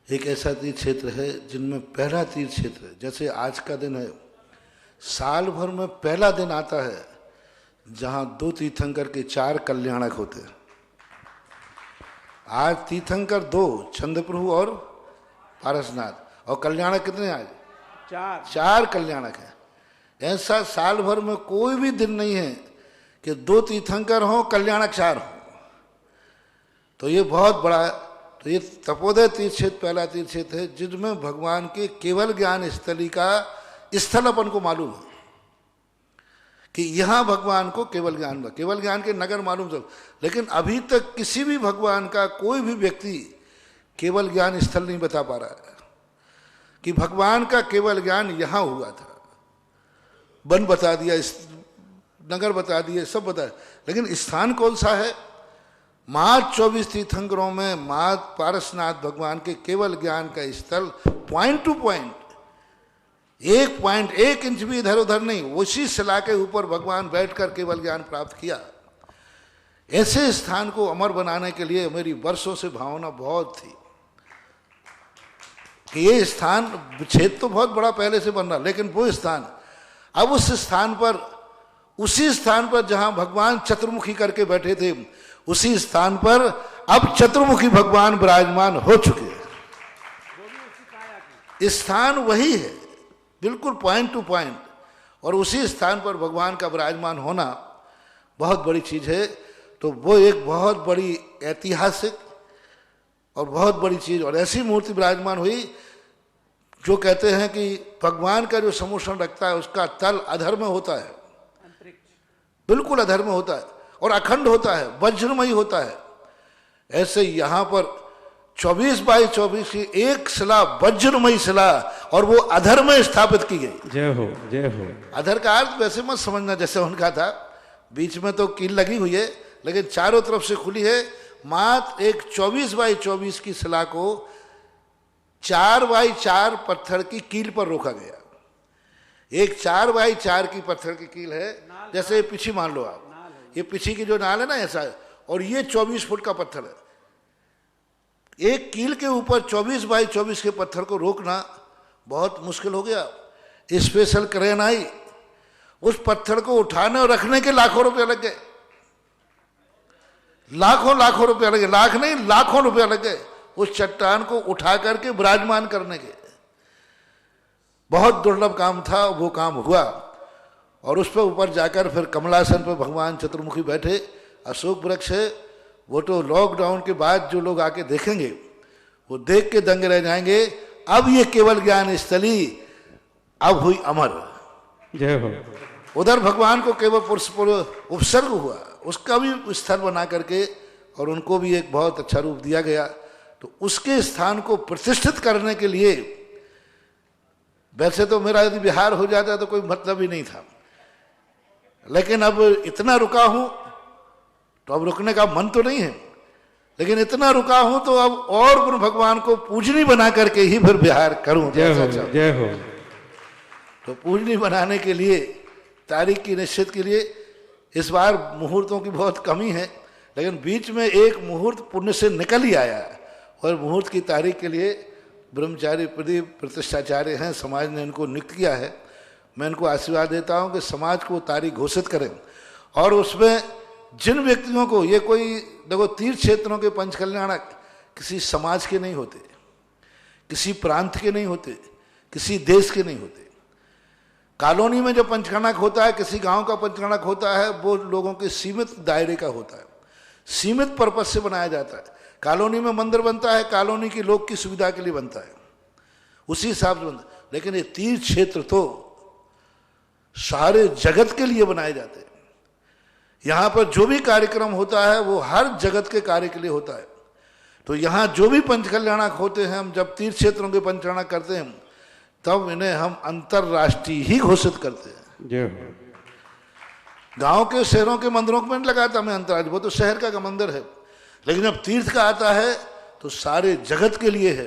एक ऐसा तीर्थ क्षेत्र है जिनमें पहला तीर्थ क्षेत्र है। जैसे आज का दिन है, साल भर में पहला दिन आता है जहां 2 तीर्थंकर के 4 कल्याणक होते हैं। आज तीर्थंकर 2, चंद्रप्रभु और पारसनाथ, और कल्याणक कितने आज? 4 कल्याणक हैं। ऐसा साल भर में कोई भी दिन नहीं है कि 2 तीर्थंकर हों, कल्याणक 4 हों। तो ये बहुत बड़ा, तो ये तपोदय तीर्थ क्षेत्र पहला तीर्थ क्षेत्र है जिसमें भगवान के केवल ज्ञान स्थली का स्थल अपन को मालूम है कि यहाँ भगवान को केवल ज्ञान के नगर मालूम सब। लेकिन अभी तक किसी भी भगवान का कोई भी व्यक्ति केवल ज्ञान स्थल नहीं बता पा रहा है कि भगवान का केवल ज्ञान यहाँ हुआ था। वन बता दिया, नगर बता दिए, सब बताया, लेकिन स्थान कौन सा है? मात्र 24 तीर्थंकरों में मात्र पारसनाथ भगवान के केवल ज्ञान का स्थल, पॉइंट टू पॉइंट, 1 इंच भी इधर उधर नहीं, उसी शिला के ऊपर भगवान बैठकर केवल ज्ञान प्राप्त किया। ऐसे स्थान को अमर बनाने के लिए मेरी वर्षों से भावना बहुत थी कि ये स्थान, क्षेत्र तो बहुत बड़ा पहले से बन रहा, लेकिन वो स्थान, अब उस स्थान पर, उसी स्थान पर जहां भगवान चतुर्मुखी करके बैठे थे, उसी स्थान पर अब चतुर्मुखी भगवान विराजमान हो चुके हैं। स्थान वही है, बिल्कुल पॉइंट टू पॉइंट, और उसी स्थान पर भगवान का विराजमान होना बहुत बड़ी चीज है। तो वो एक बहुत बड़ी ऐतिहासिक और बहुत बड़ी चीज, और ऐसी मूर्ति विराजमान हुई जो कहते हैं कि भगवान का जो समूषण रखता है उसका तल अधर में होता है, बिल्कुल अधर में होता है और अखंड होता है, वज्रमयी होता है। ऐसे यहाँ पर 24 बाई 24 की एक शिला, वज्रमयी शिला, और वो अधर में स्थापित की गई। जय हो, जय हो। अधर का अर्थ वैसे मत समझना जैसे उनका था, बीच में तो कील लगी हुई है, लेकिन चारों तरफ से खुली है। मात्र एक 24 बाई 24 की शिला को 4 बाई 4 पत्थर की कील पर रोका गया। एक 4 बाई 4 की पत्थर की कील है, जैसे ये पीछे मान लो आप, ये पीछे की जो नाल है ना, ऐसा है, और ये 24 फुट का पत्थर है। एक कील के ऊपर 24 बाई 24 के पत्थर को रोकना बहुत मुश्किल हो गया। स्पेशल क्रेन आई, उस पत्थर को उठाने और रखने के लाखों रुपए लग गए, लाखों रुपया लगे, लाख नहीं लाखों रुपया लगे उस चट्टान को उठा करके विराजमान करने के। बहुत दुर्लभ काम था, वो काम हुआ, और उस पर ऊपर जाकर फिर कमलासन पर भगवान चतुर्मुखी बैठे। अशोक वृक्ष है, वो तो लॉकडाउन के बाद जो लोग आके देखेंगे वो देख के दंग रह जाएंगे। अब ये केवल ज्ञान स्थली अब हुई अमर। जय हो। उधर भगवान को केवल उपसर्ग हुआ, उसका भी स्थल बना करके, और उनको भी एक बहुत अच्छा रूप दिया गया। तो उसके स्थान को प्रतिष्ठित करने के लिए, वैसे तो मेरा यदि बिहार हो जाता तो कोई मतलब ही नहीं था, लेकिन अब इतना रुका हूं तो अब रुकने का मन तो नहीं है, लेकिन इतना रुका हूं तो अब और भगवान को पूजनी बना करके ही फिर बिहार करूं। जय हो, जय हो। तो पूजनी बनाने के लिए, तारीख की निश्चित के लिए इस बार मुहूर्तों की बहुत कमी है, लेकिन बीच में एक मुहूर्त पुण्य से निकल ही आया, और मुहूर्त की तारीख के लिए ब्रह्मचारी प्रदीप प्रतिष्ठाचार्य हैं, समाज ने इनको नियुक्त किया है। मैं इनको आशीर्वाद देता हूं कि समाज को तारीख घोषित करें, और उसमें जिन व्यक्तियों को, ये कोई देखो तीर्थ क्षेत्रों के पंच कल्याणक किसी समाज के नहीं होते, किसी प्रांत के नहीं होते, किसी देश के नहीं होते। कॉलोनी में जो पंचकणक होता है, किसी गांव का पंचकणक होता है, वो लोगों के सीमित दायरे का होता है, सीमित पर्पज से बनाया जाता है। कॉलोनी में मंदिर बनता है, कॉलोनी के लोग की सुविधा के लिए बनता है, उसी हिसाब से बनता है। लेकिन ये तीर्थ क्षेत्र तो सारे जगत के लिए बनाए जाते हैं। यहाँ पर जो भी कार्यक्रम होता है वो हर जगत के कार्य के लिए होता है। तो यहाँ जो भी पंचकल्याणक होते हैं, हम जब तीर्थ क्षेत्रों के पंचकल्याणक करते हैं तब इन्हें हम अंतरराष्ट्रीय ही घोषित करते हैं। जय हो। गांव के शहरों के मंदिरों में नहीं लगाता मैं अंतरराष्ट्रीय, वो तो शहर का मंदिर है, लेकिन जब तीर्थ का आता है तो सारे जगत के लिए है।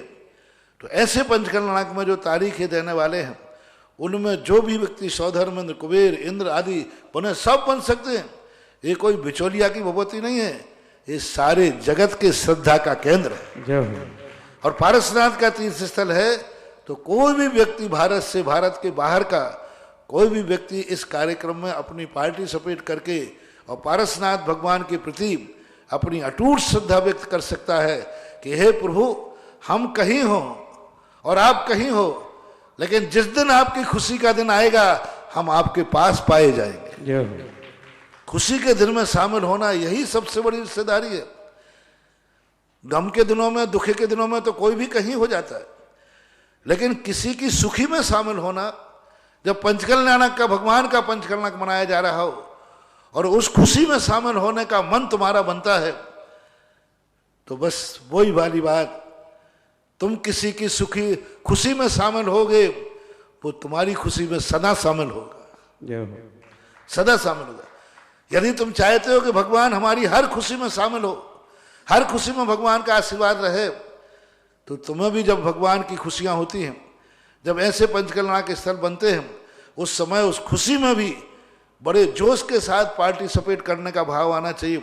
तो ऐसे पंचकल्याणक में जो तारीखें देने वाले हैं उनमें जो भी व्यक्ति सौधर्मेंद्र, कुबेर, इंद्र आदि पुनः सब बन सकते हैं। ये कोई बिचौलिया की भगवती नहीं है, ये सारे जगत के श्रद्धा का केंद्र है। जय हो। और पारसनाथ का तीर्थ स्थल है, तो कोई भी व्यक्ति भारत से, भारत के बाहर का कोई भी व्यक्ति इस कार्यक्रम में अपनी पार्टिसिपेट करके और पारसनाथ भगवान के प्रति अपनी अटूट श्रद्धा व्यक्त कर सकता है कि हे प्रभु, हम कहीं हो और आप कहीं हो, लेकिन जिस दिन आपकी खुशी का दिन आएगा हम आपके पास पाए जाएंगे। जय हो। खुशी के दिन में शामिल होना यही सबसे बड़ी रिश्तेदारी है। गम के दिनों में, दुख के दिनों में तो कोई भी कहीं हो जाता है, लेकिन किसी की सुखी में शामिल होना, जब पंचकल्याणक का, भगवान का पंचकल्याणक मनाया जा रहा हो और उस खुशी में शामिल होने का मन तुम्हारा बनता है, तो बस वही वाली बात, तुम किसी की सुखी खुशी में शामिल होगे, वो तुम्हारी खुशी में सदा शामिल होगा। जय हो। सदा शामिल होगा। यदि तुम चाहते हो कि भगवान हमारी हर खुशी में शामिल हो, हर खुशी में भगवान का आशीर्वाद रहे, तो तुम्हें भी जब भगवान की खुशियां होती हैं, जब ऐसे पंचकल्याणक के स्थल बनते हैं, उस समय उस खुशी में भी बड़े जोश के साथ पार्टिसिपेट करने का भाव आना चाहिए।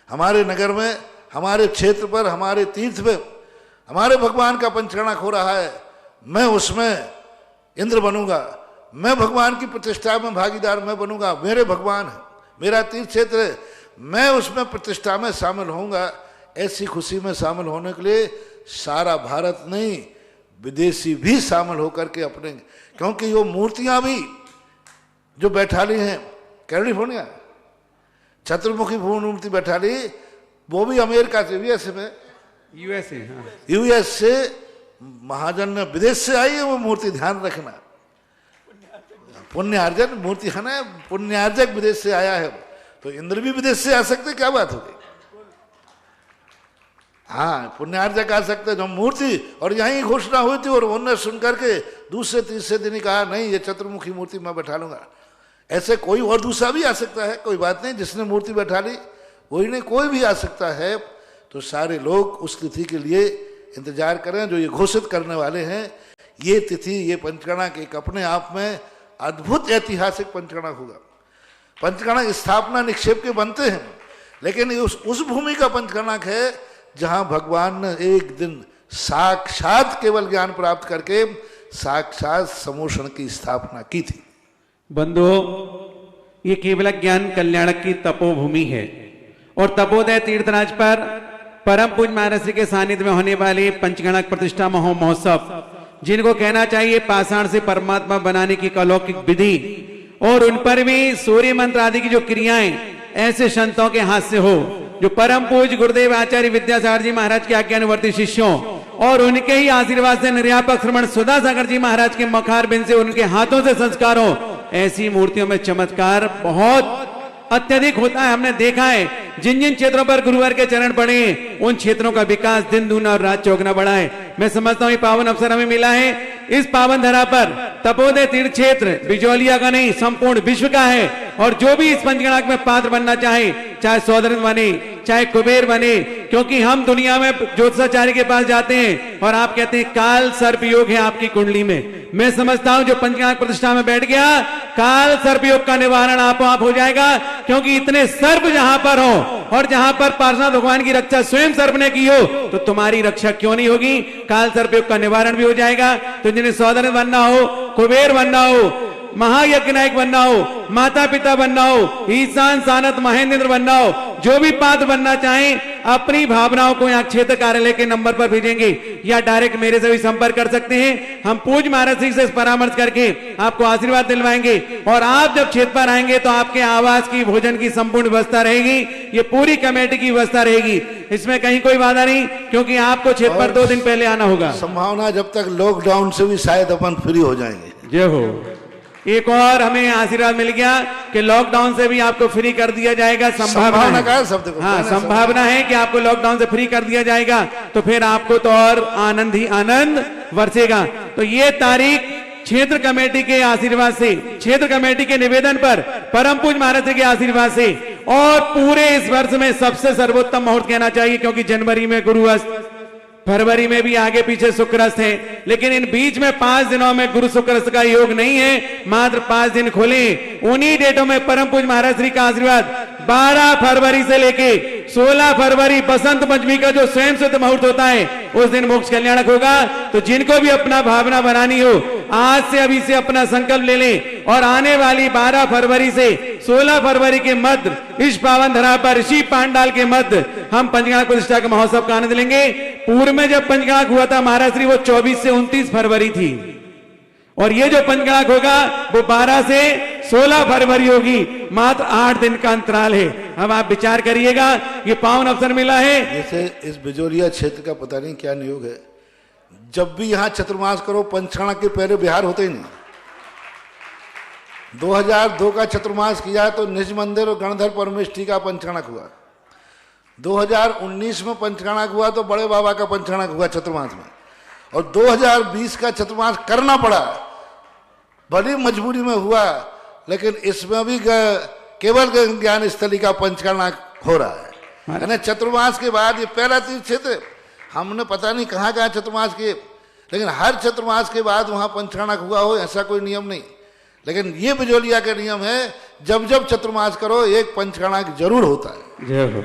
हमारे नगर में, हमारे क्षेत्र पर, हमारे तीर्थ में हमारे भगवान का पंचकल्याणक हो रहा है, मैं उसमें इंद्र बनूंगा, मैं भगवान की प्रतिष्ठा में भागीदार मैं बनूंगा, मेरे भगवान है, मेरा तीर्थ क्षेत्र है, मैं उसमें प्रतिष्ठा में शामिल होऊंगा। ऐसी खुशी में शामिल होने के लिए सारा भारत नहीं, विदेशी भी शामिल होकर के अपने, क्योंकि वो मूर्तियां भी जो बैठाली हैं कैलिफोर्निया, चतुर्मुखी मूर्ति बैठाली, वो भी अमेरिका से, यूएसए, हाँ। यूएस से महाजन ने, विदेश से आई है वो मूर्ति, ध्यान रखना, पुण्यार्जन मूर्ति है ना, पुण्यार्जक विदेश से आया है, तो इंद्र भी विदेश से आ सकते, क्या बात होगी। हाँ, पुण्यार्जक आ सकते जो मूर्ति, और यहीं घोषणा हुई थी और उन्होंने सुन करके दूसरे तीसरे दिन ही कहा नहीं, ये चतुर्मुखी मूर्ति मैं बैठा लूंगा। ऐसे कोई और दूसरा भी आ सकता है, कोई बात नहीं, जिसने मूर्ति बैठा ली वही नहीं, कोई भी आ सकता है। तो सारे लोग उस तिथि के लिए इंतजार करें जो ये घोषित करने वाले हैं। ये तिथि, ये पंचकल्याणक एक अपने आप में अद्भुत ऐतिहासिक पंचकल्याणक होगा। पंचकल्याणक स्थापना निक्षेप के बनते हैं, लेकिन ये उस भूमि का पंचकल्याणक है जहां भगवान ने एक दिन साक्षात केवल ज्ञान प्राप्त करके साक्षात समोषण की स्थापना की थी। बंधुओं, ये केवल ज्ञान कल्याणक की तपोभूमि है और तपोदय तीर्थराज पर परम पूज्य महाराज जी के सानिध्य में होने वाले पंचकल्याणक प्रतिष्ठा महोत्सव, जिनको कहना चाहिए पाषाण से परमात्मा बनाने की अलौकिक विधि, और उन पर भी सूर्य मंत्र आदि की जो क्रियाएं ऐसे संतों के हाथ से हो, जो परम पूज्य गुरुदेव आचार्य विद्यासागर जी महाराज के आज्ञानुवर्ती शिष्यों और उनके ही आशीर्वाद से निर्यापक श्रमण सुधासागर जी महाराज के मखार बिन से, उनके हाथों से संस्कार हो, ऐसी मूर्तियों में चमत्कार बहुत अत्यधिक होता है। हमने देखा है जिन जिन क्षेत्रों पर गुरुवार के चरण पड़े उन क्षेत्रों का विकास दिन दूना और रात चौगुना बढ़ा है। मैं समझता हूं पावन अवसर हमें मिला है। इस पावन धरा पर तपोदय तीर्थ क्षेत्र बिजौलिया का नहीं, संपूर्ण विश्व का है, और जो भी इस पंचकल्याणक में पात्र बनना चाहे, चाहे सौधर्म बने, चाहे कुबेर बने, क्योंकि हम दुनिया में ज्योतिषाचार्य के पास जाते हैं और आप कहते हैं काल सर्प योग है आपकी कुंडली में। मैं समझता हूं जो पंचकल्याणक प्रतिष्ठा में बैठ गया, काल सर्प योग का निवारण आप हो जाएगा, क्योंकि इतने सर्प जहां पर हो और जहां पर पार्षद भगवान की रक्षा स्वयं सर्प ने की हो, तो तुम्हारी रक्षा क्यों नहीं होगी। काल सर्प योग का निवारण भी हो जाएगा। तो जिन्हें सौधर्म बनना हो, कुबेर बनना हो, महायज्ञ नायक बनना हो, माता पिता बनना हो, ईशान सानत महेंद्र बनना हो, जो भी पात्र बनना चाहें अपनी भावनाओं को यहाँ क्षेत्र कार्यालय के नंबर पर भेजेंगे या डायरेक्ट मेरे से भी संपर्क कर सकते हैं। हम पूज्य महाराज जी से परामर्श करके आपको आशीर्वाद दिलवाएंगे, और आप जब क्षेत्र पर आएंगे तो आपके आवास की, भोजन की संपूर्ण व्यवस्था रहेगी। ये पूरी कमेटी की व्यवस्था रहेगी, इसमें कहीं कोई बाधा नहीं, क्योंकि आपको क्षेत्र पर 2 दिन पहले आना होगा। संभावना जब तक लॉकडाउन से भी शायद अपन फ्री हो जाएंगे। जय हो। एक और हमें आशीर्वाद मिल गया कि लॉकडाउन से भी आपको फ्री कर दिया जाएगा। संभावना का शब्द को हाँ, संभावना है कि आपको लॉकडाउन से फ्री कर दिया जाएगा, तो फिर आपको तो और आनंद ही आनंद बरसेगा। तो ये तारीख क्षेत्र कमेटी के आशीर्वाद से, क्षेत्र कमेटी के निवेदन पर, परम पूज्य महाराज जी के आशीर्वाद से और पूरे इस वर्ष में सबसे सर्वोत्तम मुहूर्त कहना चाहिए, क्योंकि जनवरी में गुरुअस्त, फरवरी में भी आगे पीछे शुक्रस्त है, लेकिन इन बीच में 5 दिनों में गुरु शुक्रस्त का योग नहीं है, मात्र 5 दिन खुले। उन्हीं डेटों में परम पूज्य महाराज श्री का आशीर्वाद 12 फरवरी से लेके 16 फरवरी बसंत पंचमी का जो स्वयं सिद्ध मुहूर्त होता है उस दिन मोक्ष कल्याणक होगा। तो जिनको भी अपना भावना बनानी हो, आज से अभी से अपना संकल्प ले लें और आने वाली 12 फरवरी से 16 फरवरी के मध्य इस पावन धरा पर ऋषि पांडाल के मध्य हम पंचगणक प्रतिष्ठा के महोत्सव का आनंद लेंगे। पूर्व में जब पंचगणक हुआ था महाराज श्री, वो 24 से 29 फरवरी थी, और ये जो पंचगणक होगा वो 12 से 16 फरवरी होगी, मात्र 8 दिन का अंतराल है। अब आप विचार करिएगा, ये पावन अवसर मिला है। जैसे इस बिजोरिया क्षेत्र का पता नहीं क्या नियोग है, जब भी यहाँ चतुर्मास करो पंचगणक के पहले बिहार होते ही नहीं। 2002 का चतुर्मास किया तो निज मंदिर और गणधर परमेष्ठी का पंचगणक हुआ। 2019 में पंचगणक हुआ तो बड़े बाबा का पंचगणक हुआ चतुर्मास में, और 2020 का चतुर्मास करना पड़ा, बड़ी मजबूरी में हुआ, लेकिन इसमें भी केवल ज्ञान स्थली का पंचगणक हो रहा है। यानी चतुर्मास के बाद ये पहला तीर्थ क्षेत्र, हमने पता नहीं कहाँ कहाँ चतुर्मास किए, लेकिन हर चतुर्मास के बाद वहाँ पंचगणक हुआ हो ऐसा कोई नियम नहीं। लेकिन ये बिजोलिया का नियम है, जब जब चतुर्मास करो एक पंचगणक जरूर होता है। जय हो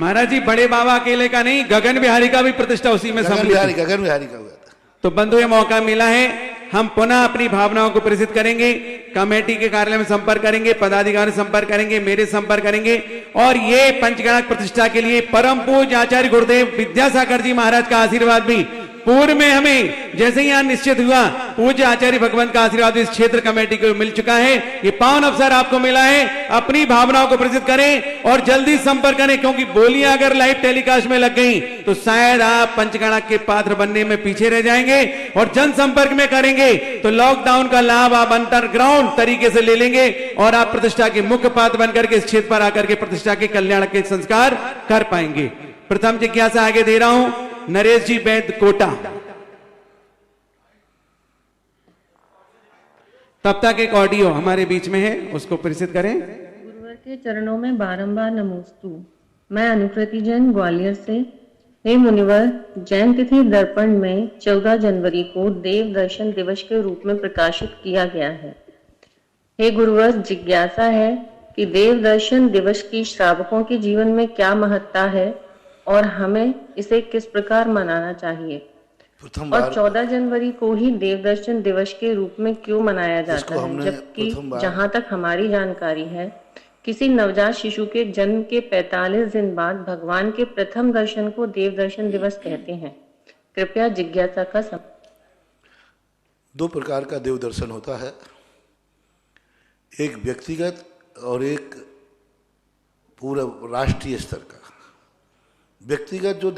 महाराज जी। बड़े बाबा अकेले का नहीं, गगन बिहारी का भी प्रतिष्ठा उसी में गगन बिहारी का हुआ था। तो बंधु, ये मौका मिला है, हम पुनः अपनी भावनाओं को प्रेषित करेंगे, कमेटी के कार्यालय में संपर्क करेंगे, पदाधिकारी संपर्क करेंगे, मेरे संपर्क करेंगे, और ये पंचगणक प्रतिष्ठा के लिए परम पूज्य आचार्य गुरुदेव विद्यासागर जी महाराज का आशीर्वाद भी पूर्व में हमें जैसे ही यहाँ निश्चित हुआ, पूज्य आचार्य भगवंत का आशीर्वाद इस क्षेत्र कमेटी को मिल चुका है। ये पावन अवसर आपको मिला है, अपनी भावनाओं को प्रेषित करें और जल्दी संपर्क करें, क्योंकि बोलियां अगर लाइव टेलीकास्ट में लग गई तो शायद आप पंचगणक के पात्र बनने में पीछे रह जाएंगे, और जनसंपर्क में करेंगे तो लॉकडाउन का लाभ आप अंडरग्राउंड तरीके से ले लेंगे और आप प्रतिष्ठा के मुख्य पात्र बनकर के इस क्षेत्र पर आकर के प्रतिष्ठा के कल्याण के संस्कार कर पाएंगे। प्रथम जिज्ञासा आगे दे रहा हूं, नरेश जी वैद्य कोटा। तब तक एक ऑडियो हमारे बीच में है, उसको प्रेषित करें। गुरुवर के चरणों में बारंबार नमोस्तु। मैं अनुकृति जैन ग्वालियर से। हे मुनिवर, जैन तिथि दर्पण में 14 जनवरी को देव दर्शन दिवस के रूप में प्रकाशित किया गया है। हे गुरुवर, जिज्ञासा है कि देव दर्शन दिवस की श्रावकों के जीवन में क्या महत्ता है और हमें इसे किस प्रकार मनाना चाहिए, और 14 जनवरी को ही देव दर्शन दिवस के रूप में क्यों मनाया जाता है, जबकि जहां तक हमारी जानकारी है किसी नवजात शिशु के जन्म के 45 दिन बाद भगवान के प्रथम दर्शन को देव दर्शन दिवस कहते हैं। कृपया जिज्ञासा का दो प्रकार का देव दर्शन होता है, एक व्यक्तिगत और एक पूरा राष्ट्रीय स्तर का। व्यक्तिगत जो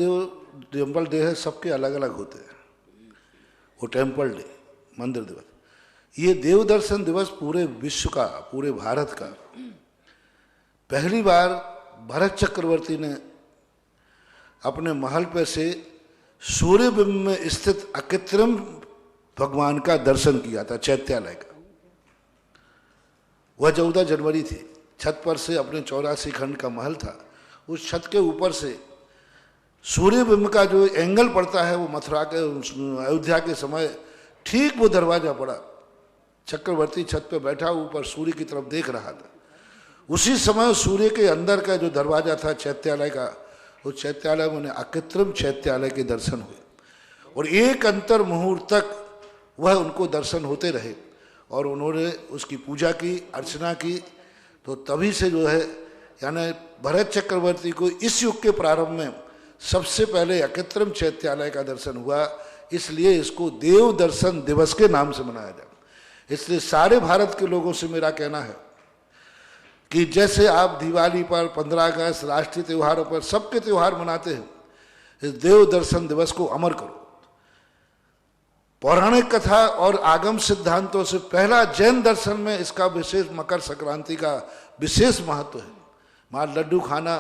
टेम्पल डे है सबके अलग अलग होते हैं, वो टेम्पल डे, मंदिर दिवस। ये देव दर्शन दिवस पूरे विश्व का, पूरे भारत का पहली बार भरत चक्रवर्ती ने अपने महल पर से सूर्यबिंब में स्थित अकृत्रिम भगवान का दर्शन किया था, चैत्यालय का। वह 14 जनवरी थी। छत पर से अपने 84 खंड का महल था, उस छत के ऊपर से सूर्यबिंब का जो एंगल पड़ता है वो मथुरा के, अयोध्या के समय ठीक वो दरवाजा पड़ा। चक्रवर्ती छत पे बैठा ऊपर सूर्य की तरफ देख रहा था। उसी समय सूर्य के अंदर का जो दरवाजा था चैत्यालय का, उस चैत्यालय में उन्हें अकृत्रिम चैत्यालय के दर्शन हुए, और एक अंतर मुहूर्त तक वह उनको दर्शन होते रहे, और उन्होंने उसकी पूजा की, अर्चना की। तो तभी से जो है, यानी भरत चक्रवर्ती को इस युग के प्रारंभ में सबसे पहले अकृत्रिम चैत्यालय का दर्शन हुआ, इसलिए इसको देव दर्शन दिवस के नाम से मनाया जाए। इसलिए सारे भारत के लोगों से मेरा कहना है कि जैसे आप दिवाली पर, 15 अगस्त, राष्ट्रीय त्योहारों पर, सबके त्योहार मनाते हैं, इस देव दर्शन दिवस को अमर करो। पौराणिक कथा और आगम सिद्धांतों से पहला जैन दर्शन में इसका विशेष मकर संक्रांति का विशेष महत्व है। वहाँ लड्डू खाना,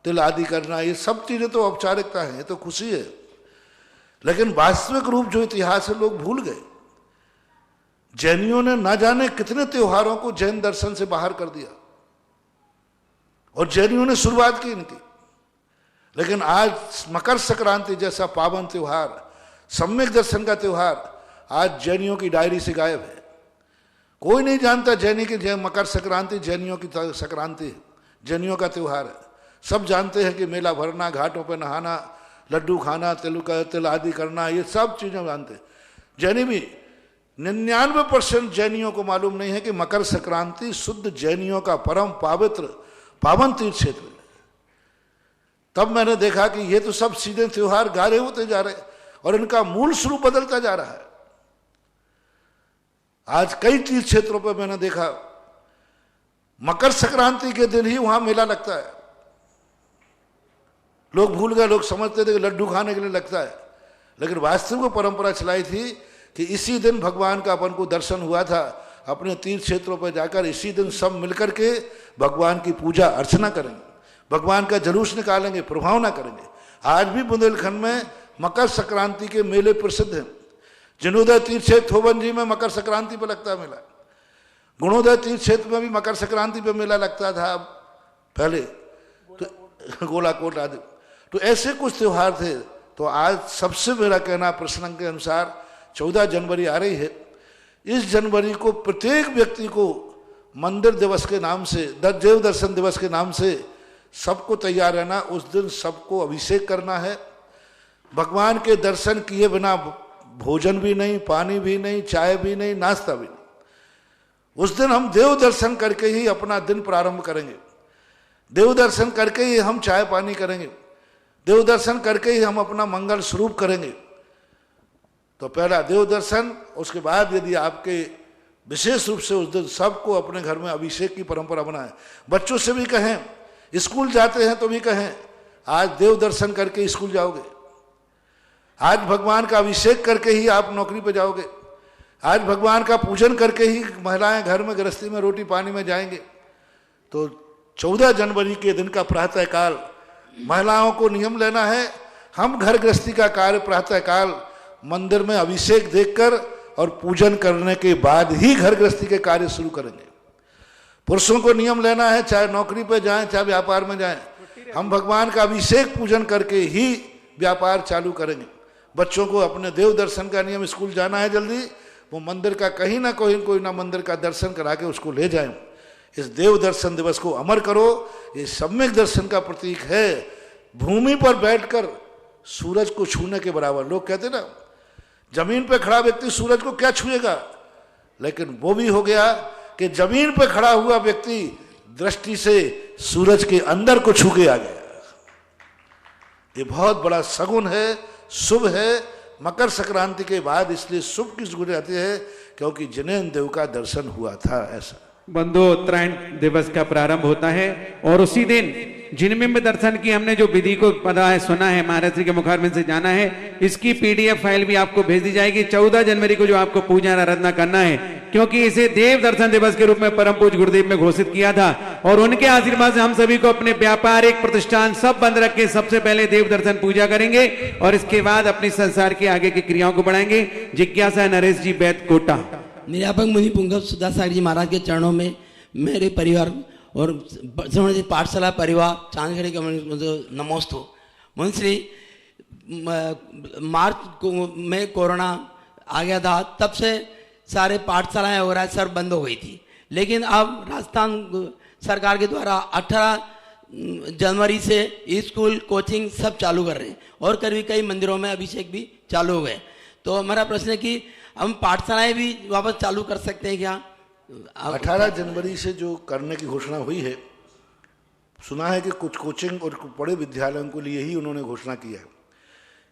तिल आदि करना, ये सब चीजें तो औपचारिकता है, ये तो खुशी है, लेकिन वास्तविक रूप जो इतिहास है लोग भूल गए। जैनियों ने ना जाने कितने त्योहारों को जैन दर्शन से बाहर कर दिया और जैनियों ने शुरुआत की इनकी। लेकिन आज मकर संक्रांति जैसा पावन त्योहार, सम्यक दर्शन का त्योहार, आज जैनियों की डायरी से गायब है। कोई नहीं जानता जैनी की मकर संक्रांति जैनियों की संक्रांति है, जैनियों का त्योहार है। सब जानते हैं कि मेला भरना, घाटों पर नहाना, लड्डू खाना, तिल आदि करना, ये सब चीजें जानते हैं। जैनी भी 99% जैनियों को मालूम नहीं है कि मकर संक्रांति शुद्ध जैनियों का परम पवित्र पावन तीर्थ क्षेत्र है। तब मैंने देखा कि ये तो सब सीधे त्योहार गारे होते जा रहे और इनका मूल स्वरूप बदलता जा रहा है। आज कई तीर्थ क्षेत्रों पर मैंने देखा मकर संक्रांति के दिन ही वहां मेला लगता है। लोग भूल गए, लोग समझते थे कि लड्डू खाने के लिए लगता है, लेकिन वास्तविक परंपरा चलाई थी कि इसी दिन भगवान का अपन को दर्शन हुआ था। अपने तीर्थ क्षेत्रों पर जाकर इसी दिन सब मिलकर के भगवान की पूजा अर्चना करेंगे, भगवान का जुलूस निकालेंगे, प्रभावना करेंगे। आज भी बुंदेलखंड में मकर संक्रांति के मेले प्रसिद्ध हैं। जिनोदय तीर्थ क्षेत्र थोबन जी में मकर संक्रांति पर लगता है मेला। गुणोदय तीर्थ क्षेत्र में भी मकर संक्रांति पर मेला लगता था पहले, तो गोलाकोट आदि। तो ऐसे कुछ त्योहार थे। तो आज सबसे मेरा कहना प्रसंग के अनुसार 14 जनवरी आ रही है। इस जनवरी को प्रत्येक व्यक्ति को मंदिर दिवस के नाम से, देव दर्शन दिवस के नाम से सबको तैयार रहना। उस दिन सबको अभिषेक करना है। भगवान के दर्शन किए बिना भोजन भी नहीं, पानी भी नहीं, चाय भी नहीं, नाश्ता भी नहीं। उस दिन हम देव दर्शन करके ही अपना दिन प्रारंभ करेंगे। देव दर्शन करके ही हम चाय पानी करेंगे। देव दर्शन करके ही हम अपना मंगल स्वरूप करेंगे। तो पहला देव दर्शन, उसके बाद यदि आपके विशेष रूप से उस दिन सबको अपने घर में अभिषेक की परंपरा बनाएं। बच्चों से भी कहें, स्कूल जाते हैं तो भी कहें आज देव दर्शन करके स्कूल जाओगे, आज भगवान का अभिषेक करके ही आप नौकरी पे जाओगे, आज भगवान का पूजन करके ही महिलाएं घर में गृहस्थी में रोटी पानी में जाएंगे। तो 14 जनवरी के दिन का प्रातःकाल महिलाओं को नियम लेना है, हम घर गृहस्थी का कार्य प्रातःकाल मंदिर में अभिषेक देखकर और पूजन करने के बाद ही घर गृहस्थी के कार्य शुरू करेंगे। पुरुषों को नियम लेना है, चाहे नौकरी पे जाएं चाहे व्यापार में जाएं, हम भगवान का अभिषेक पूजन करके ही व्यापार चालू करेंगे। बच्चों को अपने देव दर्शन का नियम, स्कूल जाना है जल्दी, वो मंदिर का कहीं ना कोई ना मंदिर का दर्शन करा के उसको ले जाएं। इस देव दर्शन दिवस को अमर करो। ये सम्यक दर्शन का प्रतीक है। भूमि पर बैठकर सूरज को छूने के बराबर। लोग कहते ना जमीन पे खड़ा व्यक्ति सूरज को क्या छुएगा, लेकिन वो भी हो गया कि जमीन पे खड़ा हुआ व्यक्ति दृष्टि से सूरज के अंदर को छू के आ गया। ये बहुत बड़ा सगुन है, शुभ है। मकर संक्रांति के बाद इसलिए शुभ किस गुण आती है क्योंकि जिनेन्द्र देव का दर्शन हुआ था। ऐसा बंधु उत्तरायण दिवस का प्रारंभ होता है और उसी दिन जिनबिंब दर्शन की हमने जो विधि को पता है, सुना है, महाराज जी के मुखारबिंद से जाना है, इसकी PDF फाइल भी आपको भेज दी जाएगी। 14 जनवरी को जो आपको पूजा आराधना करना है, क्योंकि इसे देव दर्शन दिवस के रूप में परम पूज्य गुरुदेव ने घोषित किया था और उनके आशीर्वाद से हम सभी को अपने व्यापारिक प्रतिष्ठान सब बंद रख के सबसे पहले देव दर्शन पूजा करेंगे और इसके बाद अपने संसार की आगे की क्रियाओं को बढ़ाएंगे। जिज्ञासा नरेश जी बैत कोटा। निरापक मुनि पुंगव सुधासागर जी महाराज के चरणों में मेरे परिवार और श्रवण जी पाठशाला परिवार चांदखेड़े के नमोस्तु। मुंशी मार्च में कोरोना आ गया था, तब से सारे पाठशालाएं वगैरह सब बंद हो गई थी। लेकिन अब राजस्थान सरकार के द्वारा 18 जनवरी से स्कूल कोचिंग सब चालू कर रहे हैं और कई मंदिरों में अभिषेक भी चालू हो गए। तो हमारा प्रश्न है कि हम पाठशालाएं भी वापस चालू कर सकते हैं क्या? 18 जनवरी से जो करने की घोषणा हुई है, सुना है कि कुछ कोचिंग और बड़े विद्यालयों के लिए ही उन्होंने घोषणा की है।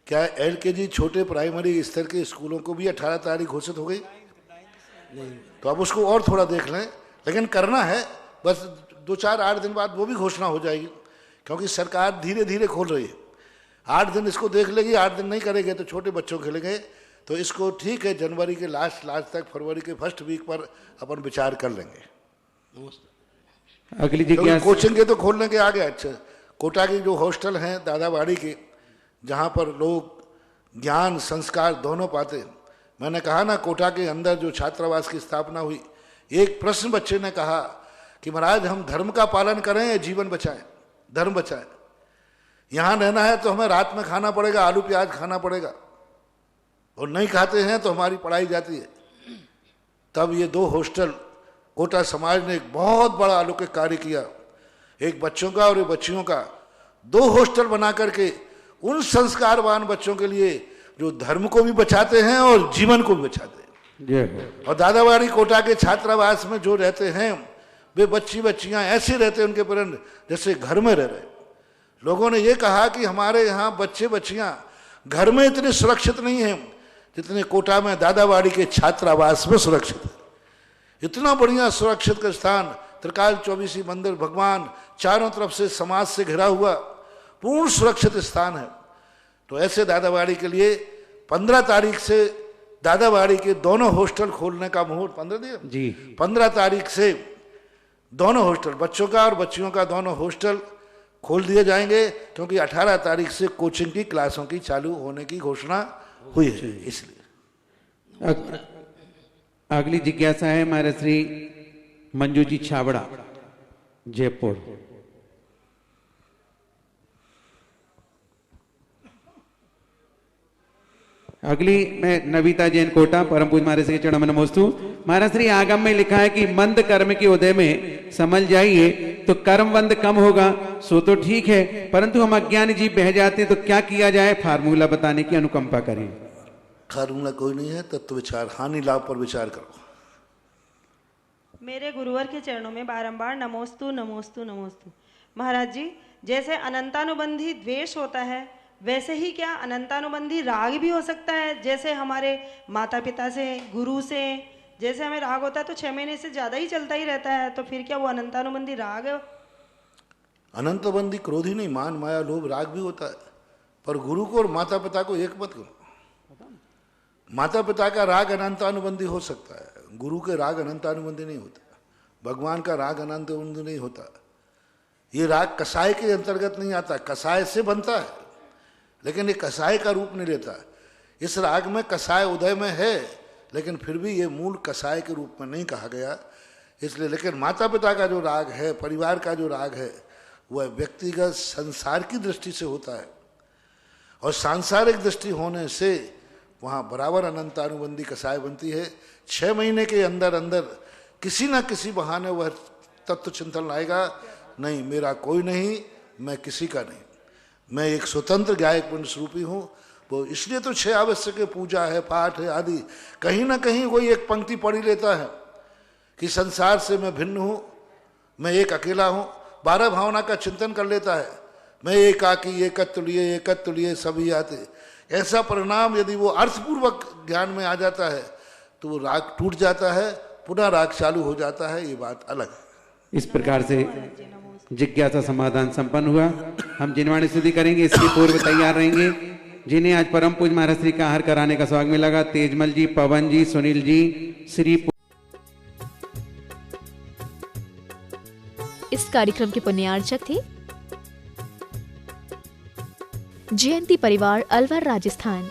क्या LKG छोटे प्राइमरी स्तर के स्कूलों को भी 18 तारीख घोषित हो गई? तो अब उसको और थोड़ा देख लें, लेकिन करना है। बस 2-4-8 दिन बाद वो भी घोषणा हो जाएगी, क्योंकि सरकार धीरे धीरे खोल रही है। 8 दिन इसको देख लेगी, 8 दिन नहीं करेंगे तो छोटे बच्चों के लिए तो इसको ठीक है, जनवरी के लास्ट तक, फरवरी के फर्स्ट वीक पर अपन विचार कर लेंगे। अगली क्योंकि जिज्ञासा कोचिंग के तो खोलने के आगे अच्छा, कोटा की जो हॉस्टल हैं दादाबाड़ी के, जहाँ पर लोग ज्ञान संस्कार दोनों पाते हैं। मैंने कहा ना, कोटा के अंदर जो छात्रावास की स्थापना हुई, एक प्रश्न बच्चे ने कहा कि महाराज हम धर्म का पालन करें या जीवन बचाएं, धर्म बचाएं। यहाँ रहना है तो हमें रात में खाना पड़ेगा, आलू प्याज खाना पड़ेगा, और नहीं खाते हैं तो हमारी पढ़ाई जाती है। तब ये 2 हॉस्टल कोटा समाज ने एक बहुत बड़ा अलौकिक कार्य किया, एक बच्चों का और एक बच्चियों का, 2 हॉस्टल बना करके उन संस्कारवान बच्चों के लिए जो धर्म को भी बचाते हैं और जीवन को भी बचाते हैं। और दादाबाड़ी कोटा के छात्रावास में जो रहते हैं वे बच्चियां ऐसे रहते हैं उनके पेरेंट जैसे घर में रह रहे। लोगों ने ये कहा कि हमारे यहाँ बच्चियां घर में इतने सुरक्षित नहीं हैं जितने कोटा में दादाबाड़ी के छात्रावास में सुरक्षित है। इतना बढ़िया सुरक्षित का स्थान, त्रिकाल चौबीसी मंदिर, भगवान चारों तरफ से समाज से घिरा हुआ पूर्ण सुरक्षित स्थान है। तो ऐसे दादाबाड़ी के लिए 15 तारीख से दादाबाड़ी के दोनों हॉस्टल खोलने का मुहूर्त 15 तारीख से दोनों हॉस्टल, बच्चों का और बच्चियों का दोनों हॉस्टल खोल दिए जाएंगे, क्योंकि 18 तारीख से कोचिंग की क्लासों की चालू होने की घोषणा हुई है। इसलिए अगली जिज्ञासा है हमारे श्री मंजू जी छाबड़ा, जयपुर। अगली मैं नविता जैन कोटा, परम पूज्य महाराज के चरणों में नमोस्तु। महाराज श्री आगम में लिखा है कि मंद कर्म के उदय में समझ जाइए तो कर्मबंध कम होगा, सो तो ठीक है, परंतु हम अज्ञानी जीव बह जाते तो क्या किया जाए, फार्मूला बताने की अनुकंपा करें। फार्मूला कोई नहीं है, तत्व विचार, हानि लाभ पर विचार करो। मेरे गुरुवर के चरणों में बारंबार नमोस्तु नमोस्तु नमोस्तु। महाराज जी, जैसे अनंतानुबंधी द्वेष होता है, वैसे ही क्या अनंतानुबंधी राग भी हो सकता है? जैसे हमारे माता पिता से, गुरु से, जैसे हमें राग होता है तो 6 महीने से ज्यादा ही चलता ही रहता है, तो फिर क्या वो अनंतानुबंधी राग है? अनंतबंदी क्रोध ही नहीं, मान माया लोभ राग भी होता है, पर गुरु को और माता पिता को एक मत करो। माता पिता का राग अनंतानुबंधी हो सकता है, गुरु के राग अनंतानुबंधी नहीं होता, भगवान का राग अनंतानुबंधी नहीं होता। ये राग कसाय के अंतर्गत नहीं आता, कसाय से बनता है लेकिन ये कसाय का रूप नहीं लेता। इस राग में कसाय उदय में है, लेकिन फिर भी ये मूल कसाय के रूप में नहीं कहा गया, इसलिए। लेकिन माता पिता का जो राग है, परिवार का जो राग है, वह व्यक्तिगत संसार की दृष्टि से होता है, और सांसारिक दृष्टि होने से वहाँ बराबर अनंतानुबंधी कसाय बनती है। 6 महीने के अंदर अंदर किसी न किसी बहाने वह तत्व चिंतन लाएगा, नहीं मेरा कोई नहीं, मैं किसी का नहीं, मैं एक स्वतंत्र गायक पुण्य स्वरूपी हूँ। वो इसलिए तो 6 आवश्यक पूजा है, पाठ है आदि। कहीं ना कहीं कोई एक पंक्ति पढ़ ही लेता है कि संसार से मैं भिन्न हूँ, मैं एक अकेला हूँ, 12 भावना का चिंतन कर लेता है, मैं एकाकी एकत्व लिए सभी आते। ऐसा परिणाम यदि वो अर्थपूर्वक ज्ञान में आ जाता है तो वो राग टूट जाता है, पुनः राग चालू हो जाता है, ये बात अलग है। इस प्रकार से जिज्ञासा समाधान संपन्न हुआ। हम जिनवाणी स्तुति करेंगे, इसके पूर्व तैयार रहेंगे। जिन्हें आज परम पूज्य महाराज श्री का आहार कराने का सौभाग्य मिला, तेजमल जी, पवन जी, सुनील जी, श्री। इस कार्यक्रम के पुण्यार्चक थे जयंती परिवार, अलवर, राजस्थान।